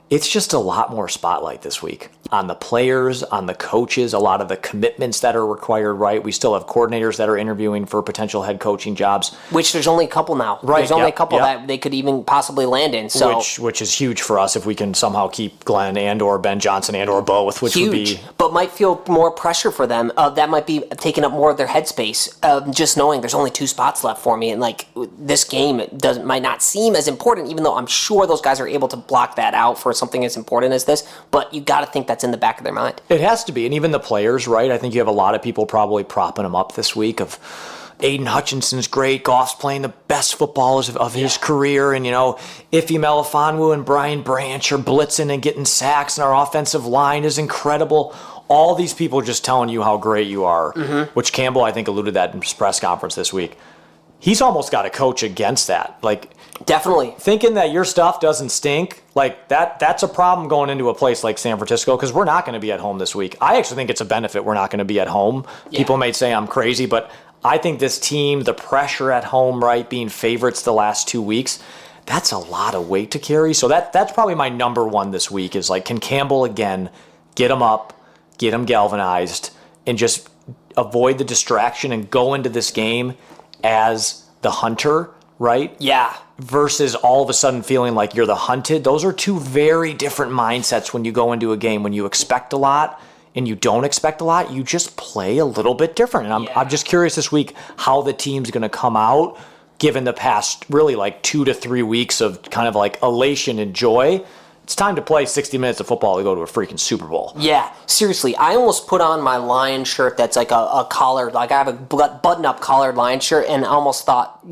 it's just a lot more spotlight this week on the players, on the coaches, a lot of the commitments that are required, right? We still have coordinators that are interviewing for potential head coaching jobs. Which there's only a couple now. Right. There's only a couple that they could even possibly land in. So Which is huge for us if we can somehow keep Glenn and or Ben Johnson and or both, which huge, would be... but might feel more pressure for them. That might be taking up more of their headspace. Just knowing there's only 2 spots left for me, and like this game might not seem as important, even though I'm sure those guys are able to block that out for something as important as this. But you got to think that's in the back of their mind. It has to be, and even the players, right? I think you have a lot of people probably propping them up this week of Aiden Hutchinson's great, Goff's playing the best football of his career, and, Ife Melifonwu and Brian Branch are blitzing and getting sacks, and our offensive line is incredible. All these people are just telling you how great you are, which Campbell, I think, alluded that in his press conference this week. He's almost got to coach against that. Like, definitely. Thinking that your stuff doesn't stink, like that's a problem going into a place like San Francisco, because we're not going to be at home this week. I actually think it's a benefit we're not going to be at home. Yeah. People may say I'm crazy, but I think this team, the pressure at home, right, being favorites the last 2 weeks, that's a lot of weight to carry. So that's probably my number one this week is, like, can Campbell again get them up, get them galvanized, and just avoid the distraction and go into this game as the hunter, right? Yeah. Versus all of a sudden feeling like you're the hunted. Those are 2 very different mindsets when you go into a game. When you expect a lot and you don't expect a lot, you just play a little bit different. And I'm just curious this week how the team's going to come out, given the past really like 2 to 3 weeks of kind of like elation and joy. It's time to play 60 minutes of football to go to a freaking Super Bowl. Yeah, seriously. I almost put on my Lion shirt that's like a collared, like I have a button-up collared Lion shirt, and I almost thought,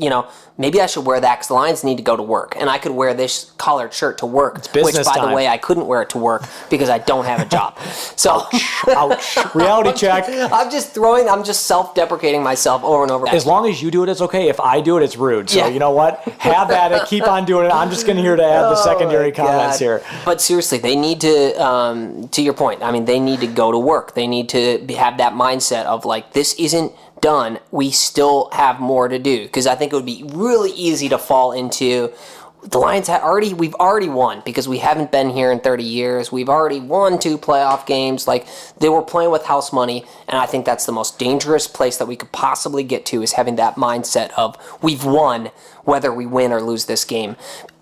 maybe I should wear that because the Lions need to go to work, and I could wear this collared shirt to work, it's business which, by time. the way, I couldn't wear it to work because I don't have a job. So, ouch. Reality check. I'm just self-deprecating myself over and over. As long as you do it, it's okay. If I do it, it's rude. So you know what? Have at it. Keep on doing it. I'm just going to here to add the secondary comments here. But seriously, they need to your point, I mean, they need to go to work. They need to have that mindset of, like, this isn't done. We still have more to do. Because I think it would be really easy to fall into, the Lions we've already won because we haven't been here in 30 years. We've already won 2 playoff games. Like, they were playing with house money, and I think that's the most dangerous place that we could possibly get to, is having that mindset of we've won whether we win or lose this game.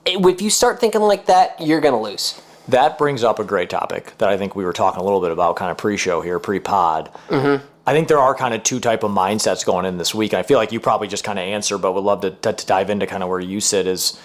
If you start thinking like that, you're going to lose. That brings up a great topic that I think we were talking a little bit about kind of pre-show here, pre-pod. Mm-hmm. I think there are kind of 2 type of mindsets going in this week. I feel like you probably just kind of answer, but would love to dive into kind of where you sit is,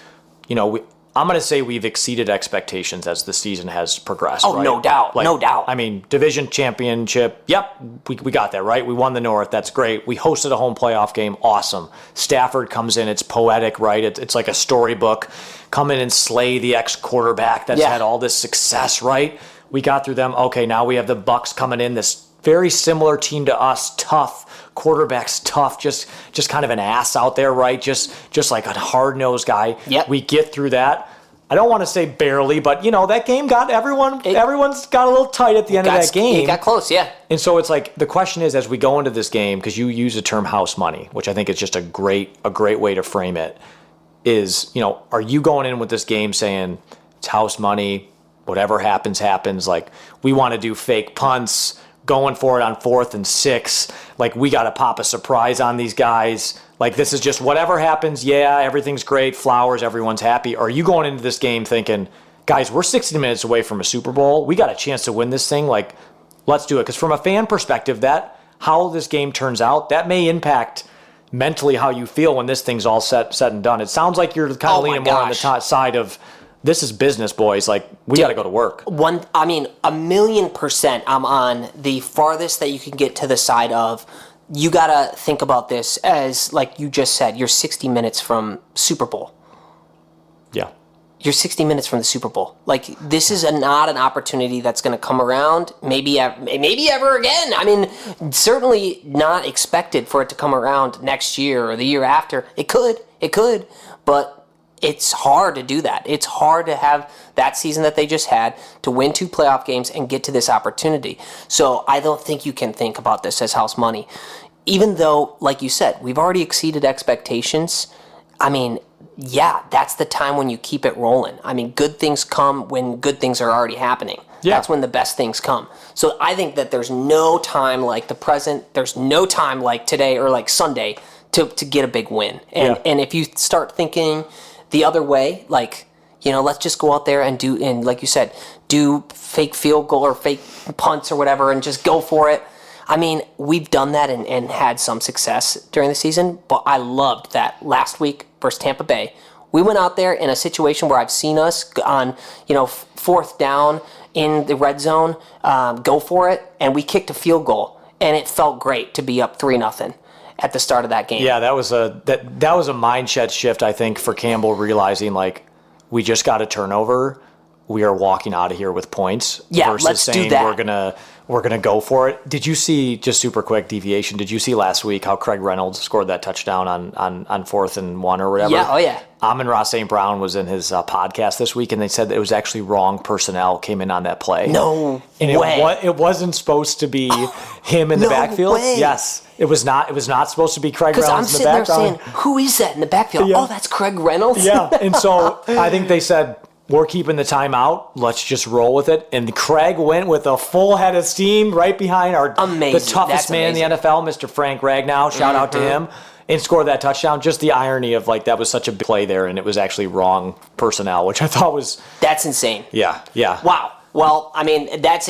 I'm going to say we've exceeded expectations as the season has progressed. Oh, right? No doubt. No doubt. I mean, division championship, yep, we got that, right? We won the North. That's great. We hosted a home playoff game. Awesome. Stafford comes in. It's poetic, right? It's like a storybook. Come in and slay the ex-quarterback that's had all this success, right? We got through them. Okay, now we have the Bucs coming in, this very similar team to us, tough, quarterback's tough, just kind of an ass out there, right? Just like a hard-nosed guy. Yep. We get through that. I don't want to say barely, but, that game got everyone's got a little tight at the end of that game. It got close, yeah. And so it's like, the question is, as we go into this game, because you use the term house money, which I think is just a great way to frame it, is, are you going in with this game saying it's house money, whatever happens, like, we want to do fake punts, going for it on 4th and 6, like, we got to pop a surprise on these guys, like, this is just whatever happens, everything's great, flowers, everyone's happy? Or are you going into this game thinking, guys, we're 60 minutes away from a Super Bowl, we got a chance to win this thing, like, let's do it? Because from a fan perspective, that how this game turns out, that may impact mentally how you feel when this thing's all said and done. It sounds like you're kind of leaning more on the side of, this is business, boys. Like, we got to go to work. 1,000,000% I'm on the farthest that you can get to the side of, you got to think about this as, like you just said, you're 60 minutes from Super Bowl. Yeah. You're 60 minutes from the Super Bowl. Like, this is not an opportunity that's going to come around maybe ever again. I mean, certainly not expected for it to come around next year or the year after. It could, but it's hard to do that. It's hard to have that season that they just had, to win 2 playoff games and get to this opportunity. So I don't think you can think about this as house money. Even though, like you said, we've already exceeded expectations. I mean, yeah, that's the time when you keep it rolling. I mean, good things come when good things are already happening. Yeah. That's when the best things come. So I think that there's no time like the present. There's no time like today or like Sunday to get a big win. And if you start thinking the other way, like, let's just go out there and like you said, do fake field goal or fake punts or whatever and just go for it. I mean, we've done that and had some success during the season, but I loved that last week versus Tampa Bay. We went out there in a situation where I've seen us on, 4th down in the red zone, go for it, and we kicked a field goal, and it felt great to be up 3-0 at the start of that game. Yeah, that was a mindset shift, I think, for Campbell, realizing like we just got a turnover, we are walking out of here with points. Yeah, versus let's saying do that. we're gonna go for it. Did you see, just super quick deviation? Did you see last week how Craig Reynolds scored that touchdown on 4th and 1 or whatever? Yeah, oh yeah. Amon-Ra St. Brown was in his podcast this week, and they said that it was actually wrong personnel came in on that play. No and way. It wasn't supposed to be him in the backfield. Way. Yes, it was not. It was not supposed to be Craig Reynolds in the Because I'm background. sitting there saying, who is that in the backfield? Yeah. Oh, that's Craig Reynolds? Yeah, and so I think they said, we're keeping the timeout. Let's just roll with it. And Craig went with a full head of steam right behind the toughest man in the NFL, Mr. Frank Ragnow. Shout out to him. And scored that touchdown. Just the irony of like that was such a big play there, and it was actually wrong personnel, which I thought was... That's insane. Yeah. Wow. Well, I mean, that's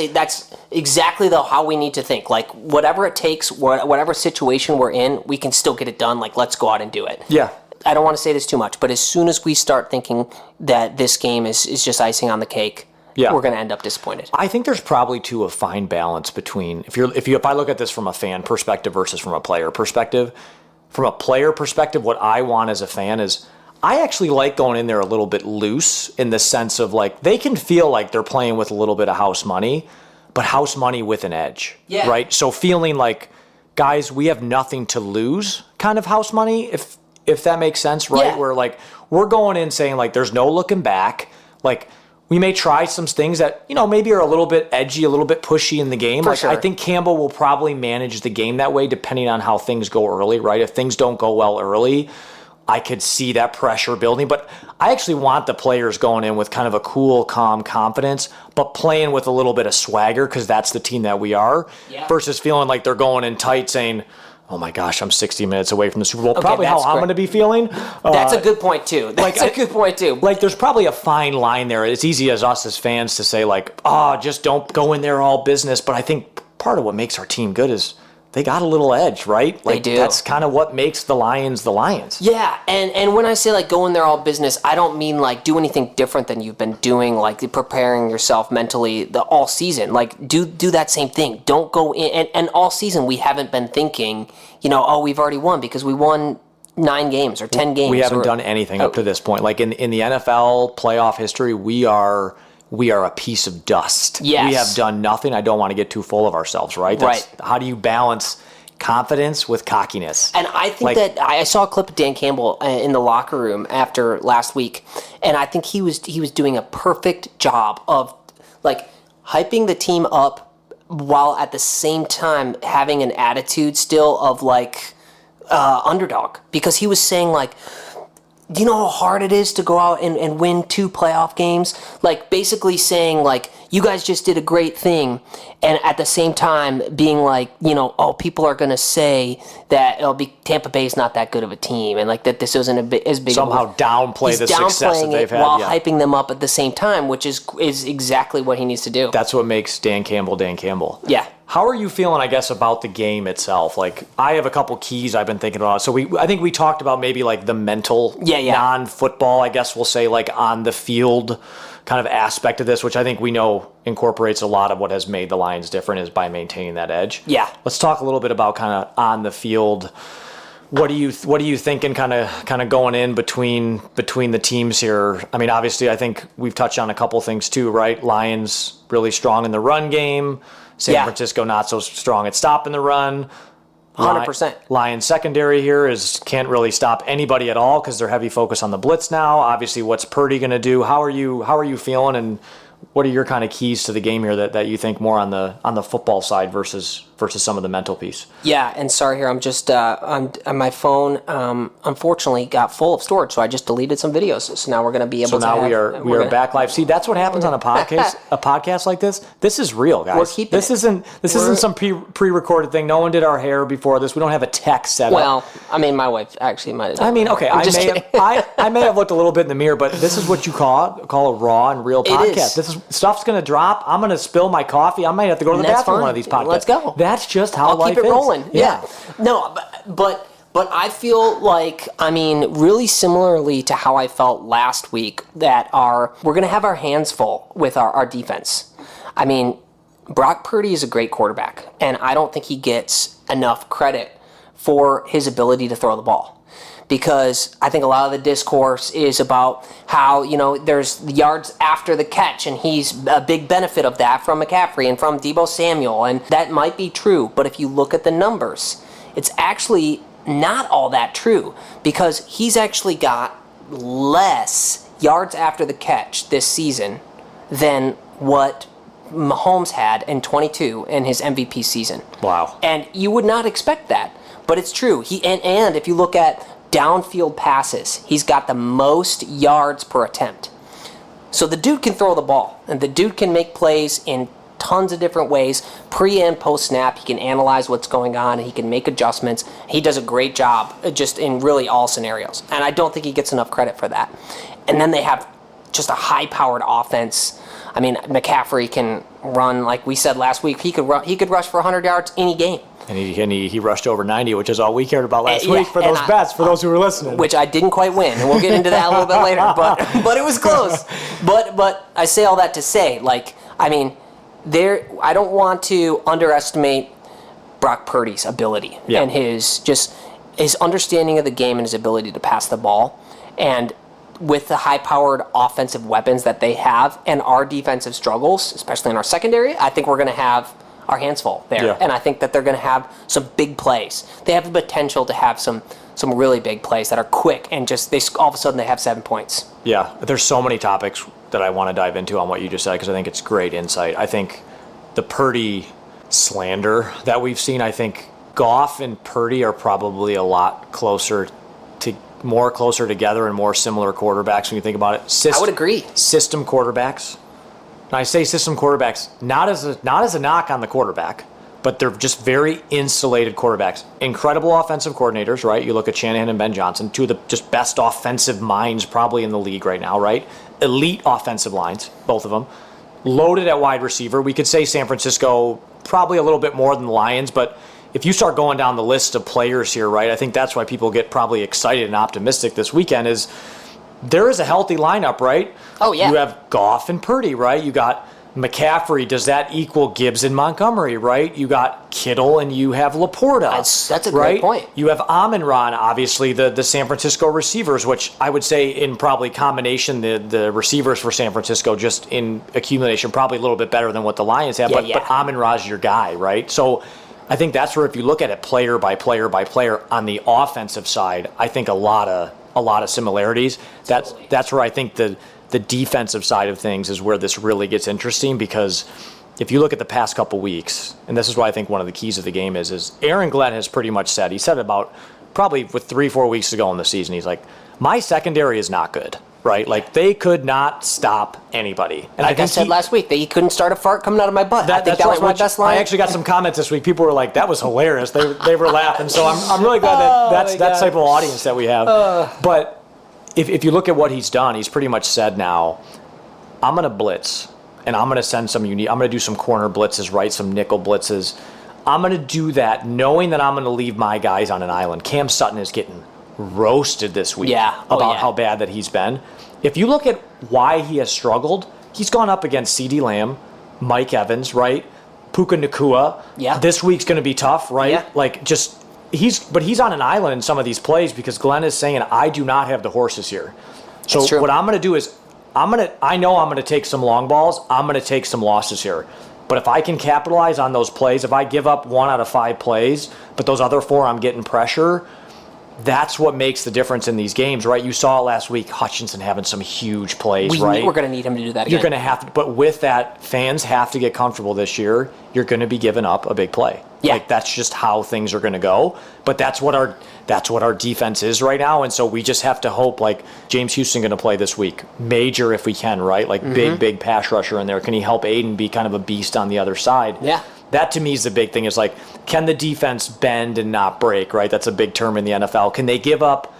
exactly how we need to think. Like, whatever it takes, whatever situation we're in, we can still get it done. Like, let's go out and do it. Yeah. I don't want to say this too much, but as soon as we start thinking that this game is just icing on the cake, we're going to end up disappointed. I think there's probably too a fine balance between if I look at this from a fan perspective versus from a player perspective. From a player perspective, what I want as a fan is I actually like going in there a little bit loose in the sense of like they can feel like they're playing with a little bit of house money, but house money with an edge, right? So feeling like, guys, we have nothing to lose kind of house money, if that makes sense, right? Yeah. Where like we're going in saying like there's no looking back. Like we may try some things that, maybe are a little bit edgy, a little bit pushy in the game. For like sure. I think Campbell will probably manage the game that way depending on how things go early, right? If things don't go well early, I could see that pressure building. But I actually want the players going in with kind of a cool, calm confidence, but playing with a little bit of swagger because that's the team that we are, versus feeling like they're going in tight saying, oh my gosh, I'm 60 minutes away from the Super Bowl. Okay, probably how I'm going to be feeling. That's a good point, too. That's a good point, too. Like, there's probably a fine line there. It's easy as us as fans to say, like, just don't go in there all business. But I think part of what makes our team good is they got a little edge, right? Like, they do. That's kind of what makes the Lions the Lions. Yeah, and when I say, like, go in there all business, I don't mean, like, do anything different than you've been doing, like, preparing yourself mentally all season. Like, do that same thing. Don't go in, and all season we haven't been thinking, we've already won because we won 9 games or 10 games. We haven't done anything up to this point. Like, in the NFL playoff history, we are a piece of dust. Yes. We have done nothing. I don't want to get too full of ourselves, right? Right. How do you balance confidence with cockiness? And I think that I saw a clip of Dan Campbell in the locker room after last week, and I think he was doing a perfect job of like hyping the team up while at the same time having an attitude still of like underdog, because he was saying like, do you know how hard it is to go out and win 2 playoff games? Like, basically saying, like, you guys just did a great thing. And at the same time being like, people are going to say that Tampa Bay's not that good of a team. And, like, that this isn't as big somehow downplay the success that they've had. While hyping them up at the same time, which is exactly what he needs to do. That's what makes Dan Campbell Dan Campbell. Yeah. How are you feeling, I guess, about the game itself? Like, I have a couple keys I've been thinking about. So I think we talked about maybe like the mental, non-football, I guess we'll say, like on the field kind of aspect of this, which I think we know incorporates a lot of what has made the Lions different is by maintaining that edge. Yeah. Let's talk a little bit about kind of on the field. What are you thinking kind of going in between the teams here? I mean, obviously, I think we've touched on a couple things too, right? Lions really strong in the run game. San Francisco not so strong at stopping the run. 100%. Lions secondary here can't really stop anybody at all because they're heavy focus on the blitz now. Obviously, what's Purdy going to do? How are you feeling, and what are your kind of keys to the game here that you think more on the football side versus some of the mental piece? Yeah, and sorry here, I'm just on my phone. Unfortunately, got full of storage, so I just deleted some videos. So now we're going to be able to. So now we are back live. See, that's what happens on a podcast like this. This is real, guys. We're keeping this isn't some pre-recorded thing. No one did our hair before this. We don't have a tech set up. Well, I mean, my wife actually might have. I mean, okay, I may have looked a little bit in the mirror, but this is what you call a raw and real podcast. This is stuff's going to drop. I'm going to spill my coffee. I might have to go to the bathroom on one of these podcasts. Let's go. That's just how life is. I'll keep it rolling. Yeah. No, but I feel like, I mean, really similarly to how I felt last week, that we're going to have our hands full with our defense. I mean, Brock Purdy is a great quarterback, and I don't think he gets enough credit for his ability to throw the ball. Because I think a lot of the discourse is about how, there's yards after the catch, and he's a big benefit of that from McCaffrey and from Deebo Samuel, and that might be true. But if you look at the numbers, it's actually not all that true, because he's actually got less yards after the catch this season than what Mahomes had in 22 in his MVP season. Wow. And you would not expect that, but it's true. And if you look at downfield passes, he's got the most yards per attempt. So the dude can throw the ball, and the dude can make plays in tons of different ways, pre and post snap. He can analyze what's going on, and he can make adjustments. He does a great job just in really all scenarios, and I don't think he gets enough credit for that. And then they have just a high-powered offense. I mean, McCaffrey can run, like we said last week. He could rush for 100 yards any game. And he rushed over 90, which is all we cared about last week for those bets, for those who were listening. Which I didn't quite win, and we'll get into that a little bit later. But it was close. But I say all that to say, I don't want to underestimate Brock Purdy's ability and his understanding of the game and his ability to pass the ball. And with the high-powered offensive weapons that they have and our defensive struggles, especially in our secondary, I think we're going to have our hands full there. Yeah. And I think that they're going to have some big plays. They have the potential to have some really big plays that are quick, and all of a sudden they have 7 points. Yeah, there's so many topics that I want to dive into on what you just said, because I think it's great insight. I think the Purdy slander that we've seen, I think Goff and Purdy are probably a lot closer together and more similar quarterbacks when you think about it. I would agree. System quarterbacks. And I say system quarterbacks not as a knock on the quarterback, but they're just very insulated quarterbacks. Incredible offensive coordinators, right? You look at Shanahan and Ben Johnson, two of the just best offensive minds probably in the league right now, right? Elite offensive lines, both of them. Loaded at wide receiver. We could say San Francisco probably a little bit more than the Lions, but if you start going down the list of players here, right, I think that's why people get probably excited and optimistic this weekend is there is a healthy lineup, right? Oh, yeah. You have Goff and Purdy, right? You got McCaffrey. Does that equal Gibbs and Montgomery, right? You got Kittle and you have Laporta. That's a great point. You have Amon-Ra, obviously, the San Francisco receivers, which I would say in probably combination, the receivers for San Francisco just in accumulation probably a little bit better than what the Lions have, but Amon-Ra is your guy, right? So I think that's where if you look at it player by player by player on the offensive side, I think a lot of similarities. That's where I think the defensive side of things is where this really gets interesting, because if you look at the past couple weeks, and this is why I think one of the keys of the game is Aaron Glenn has pretty much said, he said about probably with 3-4 weeks to go in the season, he's like, my secondary is not good, right? Like they could not stop anybody. And I said last week that he couldn't start a fart coming out of my butt. I think that was my best line. I actually got some comments this week. People were like, that was hilarious. They were laughing. So I'm really glad that's that type of audience that we have. But if you look at what he's done, he's pretty much said now, I'm going to blitz, and I'm going to send I'm going to do some corner blitzes, right, some nickel blitzes. I'm going to do that knowing that I'm going to leave my guys on an island. Cam Sutton is getting roasted this week about how bad that he's been. If you look at why he has struggled, he's gone up against CeeDee Lamb, Mike Evans, right, Puka Nacua. Yeah. This week's going to be tough, right? Yeah. Like just... He's on an island in some of these plays because Glenn is saying, I do not have the horses here. So what I'm going to do is I know I'm going to take some long balls. I'm going to take some losses here. But if I can capitalize on those plays, if I give up 1 out of 5 plays, but those other 4 I'm getting pressure, that's what makes the difference in these games, right? You saw it last week, Hutchinson having some huge plays, right? We're going to need him to do that again. You're going to have to, but with that, fans have to get comfortable this year. You're going to be giving up a big play. Yeah. Like, that's just how things are going to go. But that's what our defense is right now. And so we just have to hope, like, James Houston going to play this week. Major if we can, right? Like, big pass rusher in there. Can he help Aiden be kind of a beast on the other side? Yeah. That to me is the big thing, is like, can the defense bend and not break, right? That's a big term in the NFL. Can they give up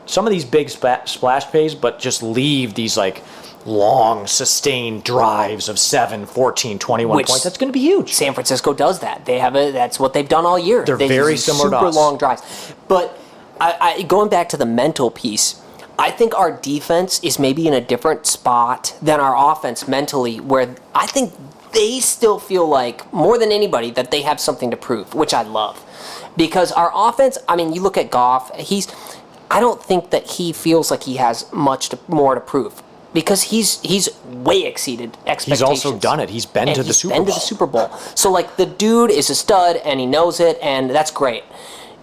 some of these big splash plays, but just leave these like long, sustained drives of 7, 14, 21 points? That's going to be huge. San Francisco does that. That's what they've done all year. They're very similar to us. Super long drives. But I going back to the mental piece, I think our defense is maybe in a different spot than our offense mentally, where I think they still feel like, more than anybody, that they have something to prove, which I love. Because our offense, I mean, you look at Goff, I don't think that he feels like he has much more to prove. Because he's way exceeded expectations. He's also done it. He's been to the Super Bowl. So, like, the dude is a stud, and he knows it, and that's great.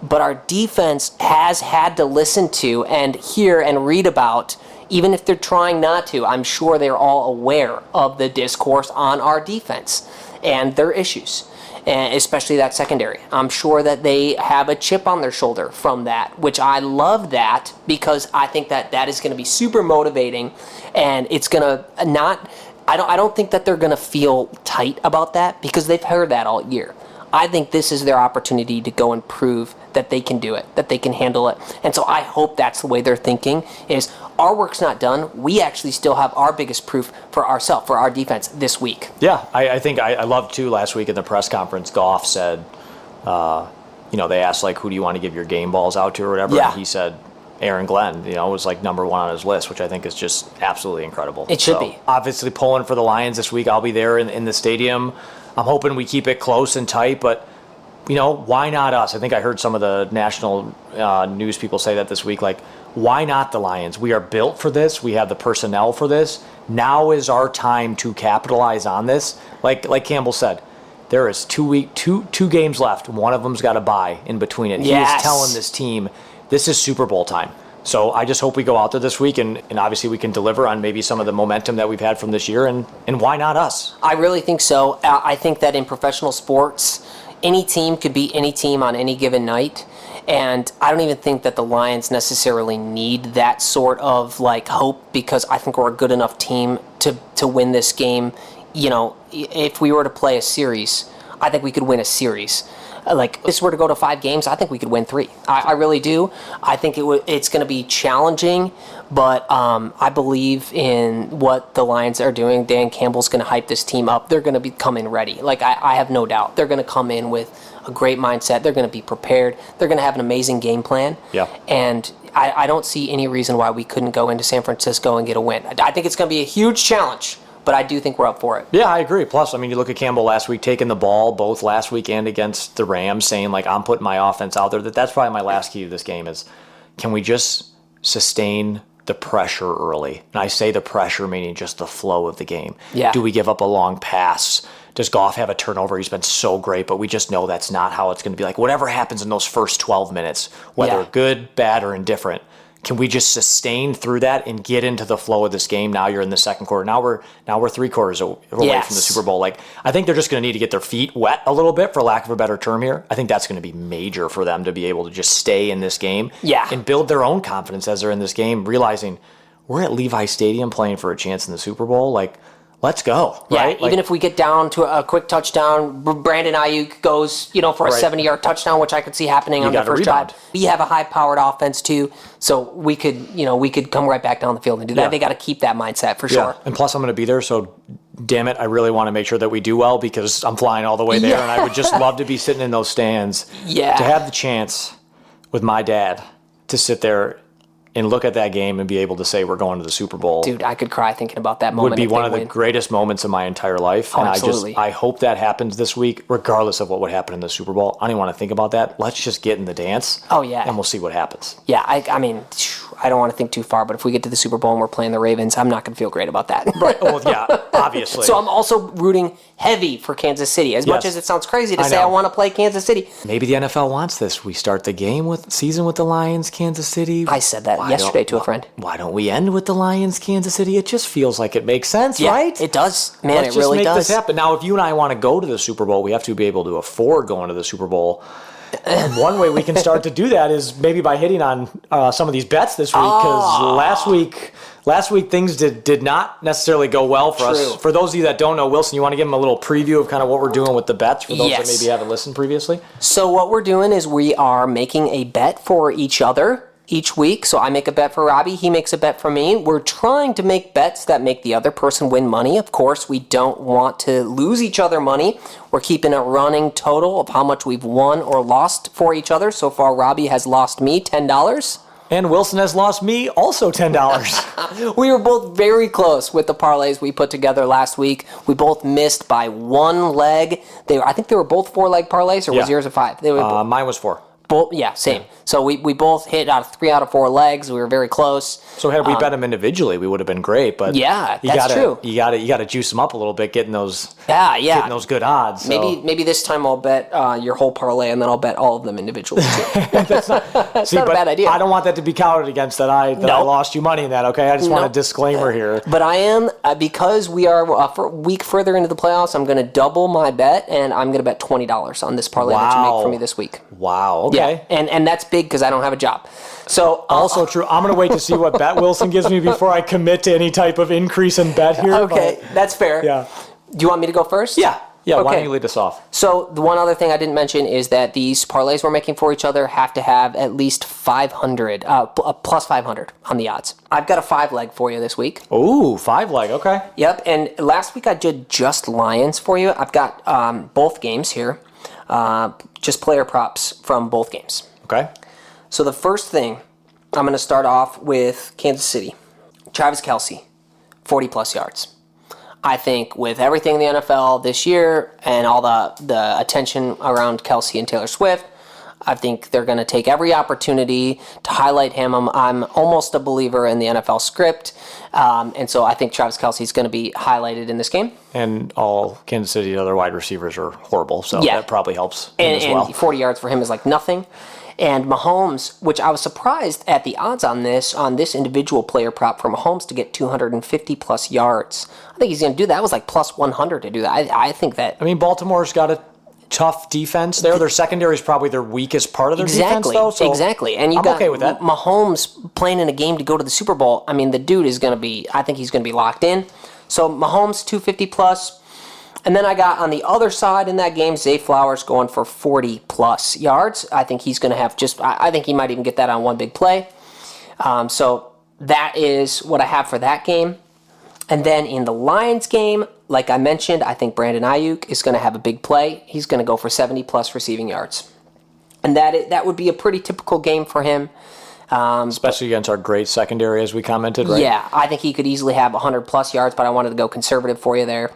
But our defense has had to listen to and hear and read about, even if they're trying not to. I'm sure they're all aware of the discourse on our defense and their issues, and especially that secondary. I'm sure that they have a chip on their shoulder from that, which I love that, because I think that is going to be super motivating, and it's going to not. I don't think that they're going to feel tight about that, because they've heard that all year. I think this is their opportunity to go and prove that they can do it, that they can handle it. And so I hope that's the way they're thinking, is our work's not done. We actually still have our biggest proof for ourselves, for our defense this week. Yeah, I think I loved, too, last week in the press conference, Goff said, they asked, like, who do you want to give your game balls out to or whatever? Yeah. And he said Aaron Glenn, was like number 1 on his list, which I think is just absolutely incredible. It should be. Obviously pulling for the Lions this week. I'll be there in the stadium. I'm hoping we keep it close and tight, but, why not us? I think I heard some of the national news people say that this week, like, why not the Lions? We are built for this. We have the personnel for this. Now is our time to capitalize on this. Like Campbell said, there is 2 games left. One of them's got a bye in between it. Yes. He is telling this team, this is Super Bowl time. So I just hope we go out there this week and obviously we can deliver on maybe some of the momentum that we've had from this year, and why not us? I really think so. I think that in professional sports, any team could beat any team on any given night. And I don't even think that the Lions necessarily need that sort of like hope, because I think we're a good enough team to win this game. If we were to play a series, I think we could win a series. Like, if this were to go to 5 games, I think we could win 3. I really do. I think it's going to be challenging, but I believe in what the Lions are doing. Dan Campbell's going to hype this team up. They're going to be coming ready. Like, I have no doubt. They're going to come in with a great mindset. They're going to be prepared. They're going to have an amazing game plan. Yeah. And I don't see any reason why we couldn't go into San Francisco and get a win. I think it's going to be a huge challenge, but I do think we're up for it. Yeah, I agree. Plus, you look at Campbell last week, taking the ball both last week and against the Rams, saying, like, I'm putting my offense out there. That's probably my last key to this game is, can we just sustain the pressure early? And I say the pressure meaning just the flow of the game. Yeah. Do we give up a long pass? Does Goff have a turnover? He's been so great, but we just know that's not how it's going to be. Like, whatever happens in those first 12 minutes, whether good, bad, or indifferent, can we just sustain through that and get into the flow of this game? Now you're in the second quarter. Now we're 3 quarters away from the Super Bowl. Like, I think they're just going to need to get their feet wet a little bit, for lack of a better term here. I think that's going to be major for them to be able to just stay in this game and build their own confidence as they're in this game, realizing we're at Levi Stadium playing for a chance in the Super Bowl. Like, let's go, right? Even if we get down to a quick touchdown, Brandon Ayuk goes, for a 70-yard touchdown, which I could see happening on the first drive. We have a high-powered offense too, so we could come right back down the field and do that. They got to keep that mindset for sure. And plus, I'm going to be there, so damn it, I really want to make sure that we do well, because I'm flying all the way there, and I would just love to be sitting in those stands. Yeah. To have the chance with my dad to sit there and look at that game and be able to say we're going to the Super Bowl. Dude, I could cry thinking about that moment. Would be one of the greatest moments of my entire life. Oh, and absolutely. I hope that happens this week, regardless of what would happen in the Super Bowl. I don't even want to think about that. Let's just get in the dance. Oh, yeah. And we'll see what happens. Yeah, I mean, I don't want to think too far, but if we get to the Super Bowl and we're playing the Ravens, I'm not going to feel great about that. Right. Well, yeah, obviously. So I'm also rooting heavy for Kansas City. As much as it sounds crazy to say I want to play Kansas City. Maybe the NFL wants this. We start the season with the Lions, Kansas City. I said that yesterday to a friend. Why don't we end with the Lions, Kansas City? It just feels like it makes sense, right? It does. Man, Let's it really just make does. this happen. Now, if you and I want to go to the Super Bowl, we have to be able to afford going to the Super Bowl. And one way we can start to do that is maybe by hitting on some of these bets this week, because last week things did not necessarily go well for us. For those of you that don't know, Wilson, you want to give them a little preview of kind of what we're doing with the bets for those that maybe haven't listened previously? So what we're doing is we are making a bet for each other each week. So I make a bet for Robbie, he makes a bet for me. We're trying to make bets that make the other person win money. Of course, we don't want to lose each other money. We're keeping a running total of how much we've won or lost for each other. So far, Robbie has lost me $10. And Wilson has lost me also $10. We were both very close with the parlays we put together last week. We both missed by one leg. I think they were both 4-leg parlays, or was yours a 5? They were mine was 4. Same. Yeah. So we both hit out of 3 out of 4 legs. We were very close. So had we bet them individually, we would have been great. But that's true. You got to juice them up a little bit, getting those good odds. So. Maybe this time I'll bet your whole parlay, and then I'll bet all of them individually too. That's not a bad idea. I don't want that to be counted against that I lost you money in that. Okay, I just want a disclaimer here. But I am because we are a week further into the playoffs. I'm going to double my bet, and I'm going to bet $20 on this parlay that you make for me this week. Wow. Okay. Yeah, and that's big because I don't have a job. So also true. I'm going to wait to see what bet Wilson gives me before I commit to any type of increase in bet here. Okay, that's fair. Yeah. Do you want me to go first? Yeah. Yeah, okay. Why don't you lead us off? So the one other thing I didn't mention is that these parlays we're making for each other have to have at least 500, plus 500 on the odds. I've got a 5-leg for you this week. Ooh, 5-leg, okay. Yep, and last week I did just Lions for you. I've got both games here, just player props from both games. Okay. So the first thing, I'm going to start off with Kansas City. Travis Kelce, 40-plus yards. I think with everything in the NFL this year and all the attention around Kelce and Taylor Swift, I think they're going to take every opportunity to highlight him. I'm almost a believer in the NFL script, and so I think Travis Kelce is going to be highlighted in this game. And all Kansas City other wide receivers are horrible, so that probably helps him as well. And 40 yards for him is like nothing. And Mahomes, which I was surprised at the odds on this individual player prop for Mahomes to get 250-plus yards. I think he's going to do that. It was like plus 100 to do that. I think that... I mean, Baltimore's got a tough defense there. Their secondary is probably their weakest part of their defense, though. So exactly. And you got okay with that. Mahomes playing in a game to go to the Super Bowl. I mean, the dude is going to be... I think he's going to be locked in. So Mahomes, 250-plus. And then I got on the other side in that game, Zay Flowers going for 40-plus yards. I think he's going to have I think he might even get that on one big play. So that is what I have for that game. And then in the Lions game, like I mentioned, I think Brandon Ayuk is going to have a big play. He's going to go for 70-plus receiving yards. And that would be a pretty typical game for him. Especially against our great secondary, as we commented, right? Yeah, I think he could easily have 100-plus yards, but I wanted to go conservative for you there.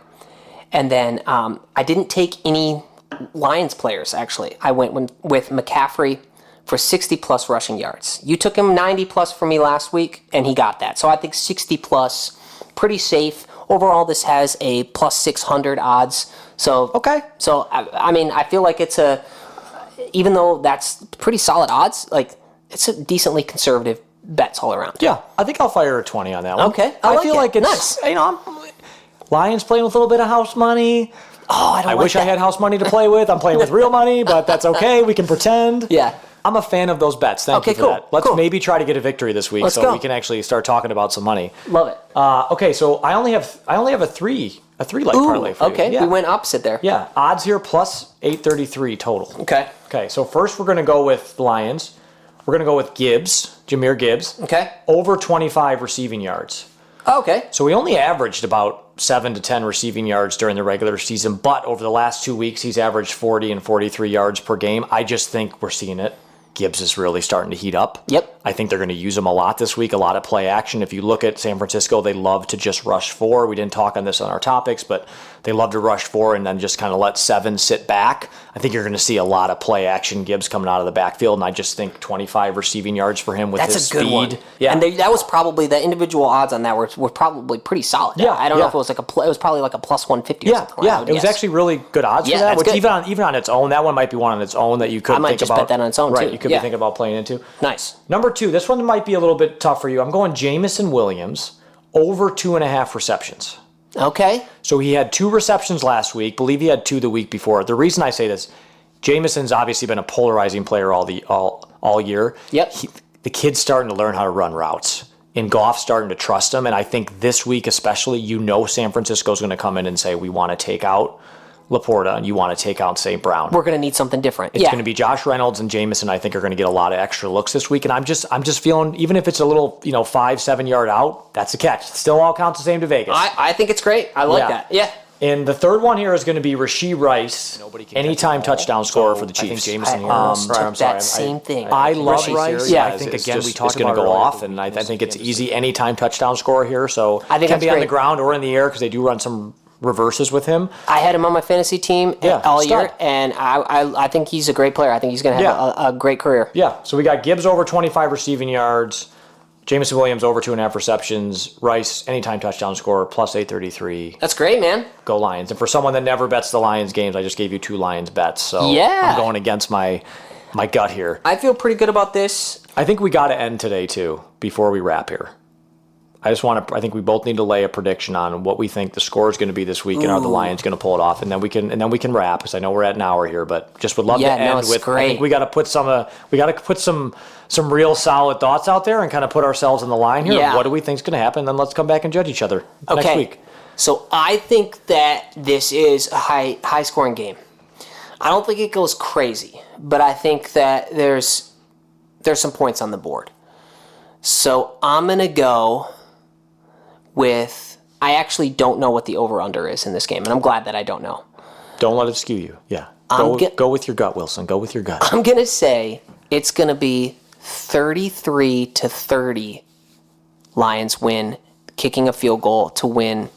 And then I didn't take any Lions players, actually. I went with McCaffrey for 60-plus rushing yards. You took him 90-plus for me last week, and he got that. So I think 60-plus, pretty safe. Overall, this has a plus 600 odds. So, okay. So, I mean, I feel like it's even though that's pretty solid odds, like, it's a decently conservative bets all around. Yeah, I think I'll fire a 20 on that one. Okay. I feel like it's, nice. Lions playing with a little bit of house money. Oh, I wish I had house money to play with. I'm playing with real money, but that's okay. We can pretend. Yeah. I'm a fan of those bets. Thank you for that. Let's maybe try to get a victory this week we can actually start talking about some money. Love it. Okay, so I only have a 3-leg parlay for you. Okay, we went opposite there. Yeah, odds here plus 833 total. Okay, so first we're going to go with Lions. We're going to go with Jahmyr Gibbs. Okay. Over 25 receiving yards. Okay. So we only averaged about 7 to 10 receiving yards during the regular season, but over the last 2 weeks, he's averaged 40 and 43 yards per game. I just think we're seeing it. Gibbs is really starting to heat up. Yep. I think they're going to use him a lot this week, a lot of play action. If you look at San Francisco, they love to just rush 4. We didn't talk on this on our topics, but they love to rush 4 and then just kind of let 7 sit back. I think you're going to see a lot of play action Gibbs coming out of the backfield, and I just think 25 receiving yards for him with his speed. That's a good one. Yeah. And that was probably, the individual odds on that were probably pretty solid. Yeah, I don't know if it was it was probably like a plus 150 or something. Yeah, it was actually really good odds for that, that's which good. even on its own, that one might be one on its own that you could think about. I might just bet that on its own, right, too. you could be thinking about playing into. Nice. Number 2, this one might be a little bit tough for you. I'm going Jameson Williams over 2.5 receptions. Okay. So he had 2 receptions last week. Believe he had 2 the week before. The reason I say this, Jameson's obviously been a polarizing player all year. Yep. The kid's starting to learn how to run routes. And Goff's starting to trust him. And I think this week especially, San Francisco's going to come in and say, we want to take out Laporta and you want to take out St. Brown. We're going to need something different. It's going to be Josh Reynolds and Jameson, I think, are going to get a lot of extra looks this week. And I'm just feeling, even if it's a little, 5-7 yard out, that's a catch. It still all counts the same to Vegas. I think it's great. I like that. Yeah. And the third one here is going to be Rashee Rice, anytime touchdown scorer for the Chiefs. I think Jameson here. That same thing. I love Rice. Yeah. I think, again, we talked about going to go off, and I think it's easy anytime touchdown scorer here. So I think it can that's be on great. the ground or in the air because they do run some reverses with him. I had him on my fantasy team all year, and I think he's a great player. I think he's going to have a great career. Yeah, so we got Gibbs over 25 receiving yards, Jameson Williams over 2.5 receptions, Rice anytime touchdown scorer plus 833. That's great, man. Go Lions. And for someone that never bets the Lions games, I just gave you 2 Lions bets. So I'm going against my gut here. I feel pretty good about this. I think we got to end today too before we wrap here. I think we both need to lay a prediction on what we think the score is going to be this week and are the Lions going to pull it off, and then we can wrap because I know we're at an hour here, but just would love to end with. Great. I think we got to put some real solid thoughts out there and kind of put ourselves in the line here. Yeah. What do we think is going to happen? Then let's come back and judge each other next week. So I think that this is a high scoring game. I don't think it goes crazy, but I think that there's some points on the board. So I'm gonna go with, I actually don't know what the over-under is in this game, and I'm glad that I don't know. Don't let it skew you. Yeah. Go with your gut, Wilson. Go with your gut. I'm going to say it's going to be 33-30 Lions win, kicking a field goal to win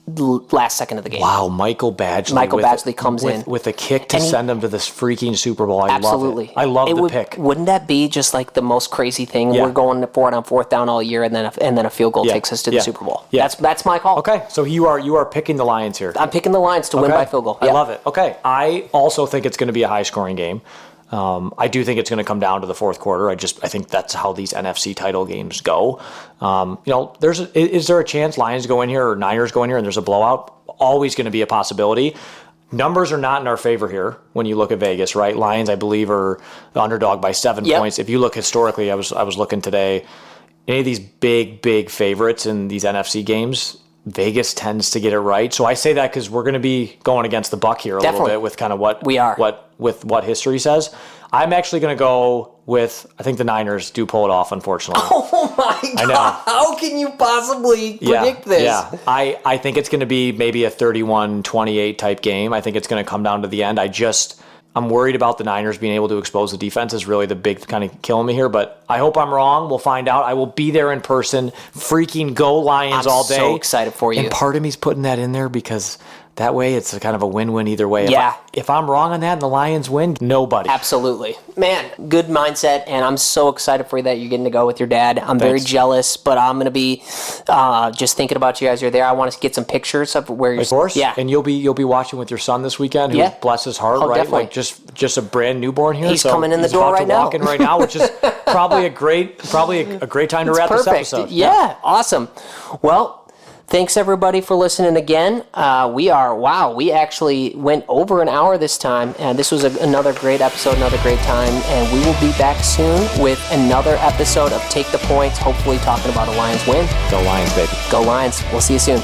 last second of the game. Wow, Michael Badgley comes in with a kick to send them to this freaking Super Bowl. Absolutely. I love the pick. Wouldn't that be just like the most crazy thing? Yeah. We're going for it on 4th down all year, and then a field goal takes us to the Super Bowl. Yeah. That's my call. Okay, so you are picking the Lions here. I'm picking the Lions to win by field goal. I love it. Okay, I also think it's going to be a high-scoring game. I do think it's going to come down to the fourth quarter. I think that's how these NFC title games go. Is there a chance Lions go in here or Niners go in here and there's a blowout? Always going to be a possibility. Numbers are not in our favor here when you look at Vegas, right? Lions, I believe, are the underdog by 7 points. If you look historically, I was looking today, any of these big favorites in these NFC games, Vegas tends to get it right. So I say that because we're going to be going against the buck here a little bit with kind of what we are, with what history says. I'm actually going to go with, I think the Niners do pull it off, unfortunately. Oh my God. I know. How can you possibly predict this? Yeah, I think it's going to be maybe a 31-28 type game. I think it's going to come down to the end. I'm worried about the Niners being able to expose the defense is really the big kind of killing me here, but I hope I'm wrong. We'll find out. I will be there in person. Freaking go Lions all day. I'm so excited for you. And part of me's putting that in there because that way it's a kind of a win-win either way. Yeah. If I'm wrong on that and the Lions win, nobody. Absolutely. Man, good mindset, and I'm so excited for you that you're getting to go with your dad. I'm very jealous, but I'm going to be just thinking about you as you're there. I want to get some pictures of where you're... Of course. Yeah. And you'll be watching with your son this weekend, who bless his heart, right? Definitely. Like just a brand newborn here. He's coming in the door right now. Walk in right now, which is probably a great time to wrap this episode. Yeah, awesome. Well, thanks everybody for listening again. We actually went over an hour this time, and this was another great episode, another great time, and we will be back soon with another episode of Take the Points, hopefully talking about a Lions win. Go Lions, baby. Go Lions. We'll see you soon.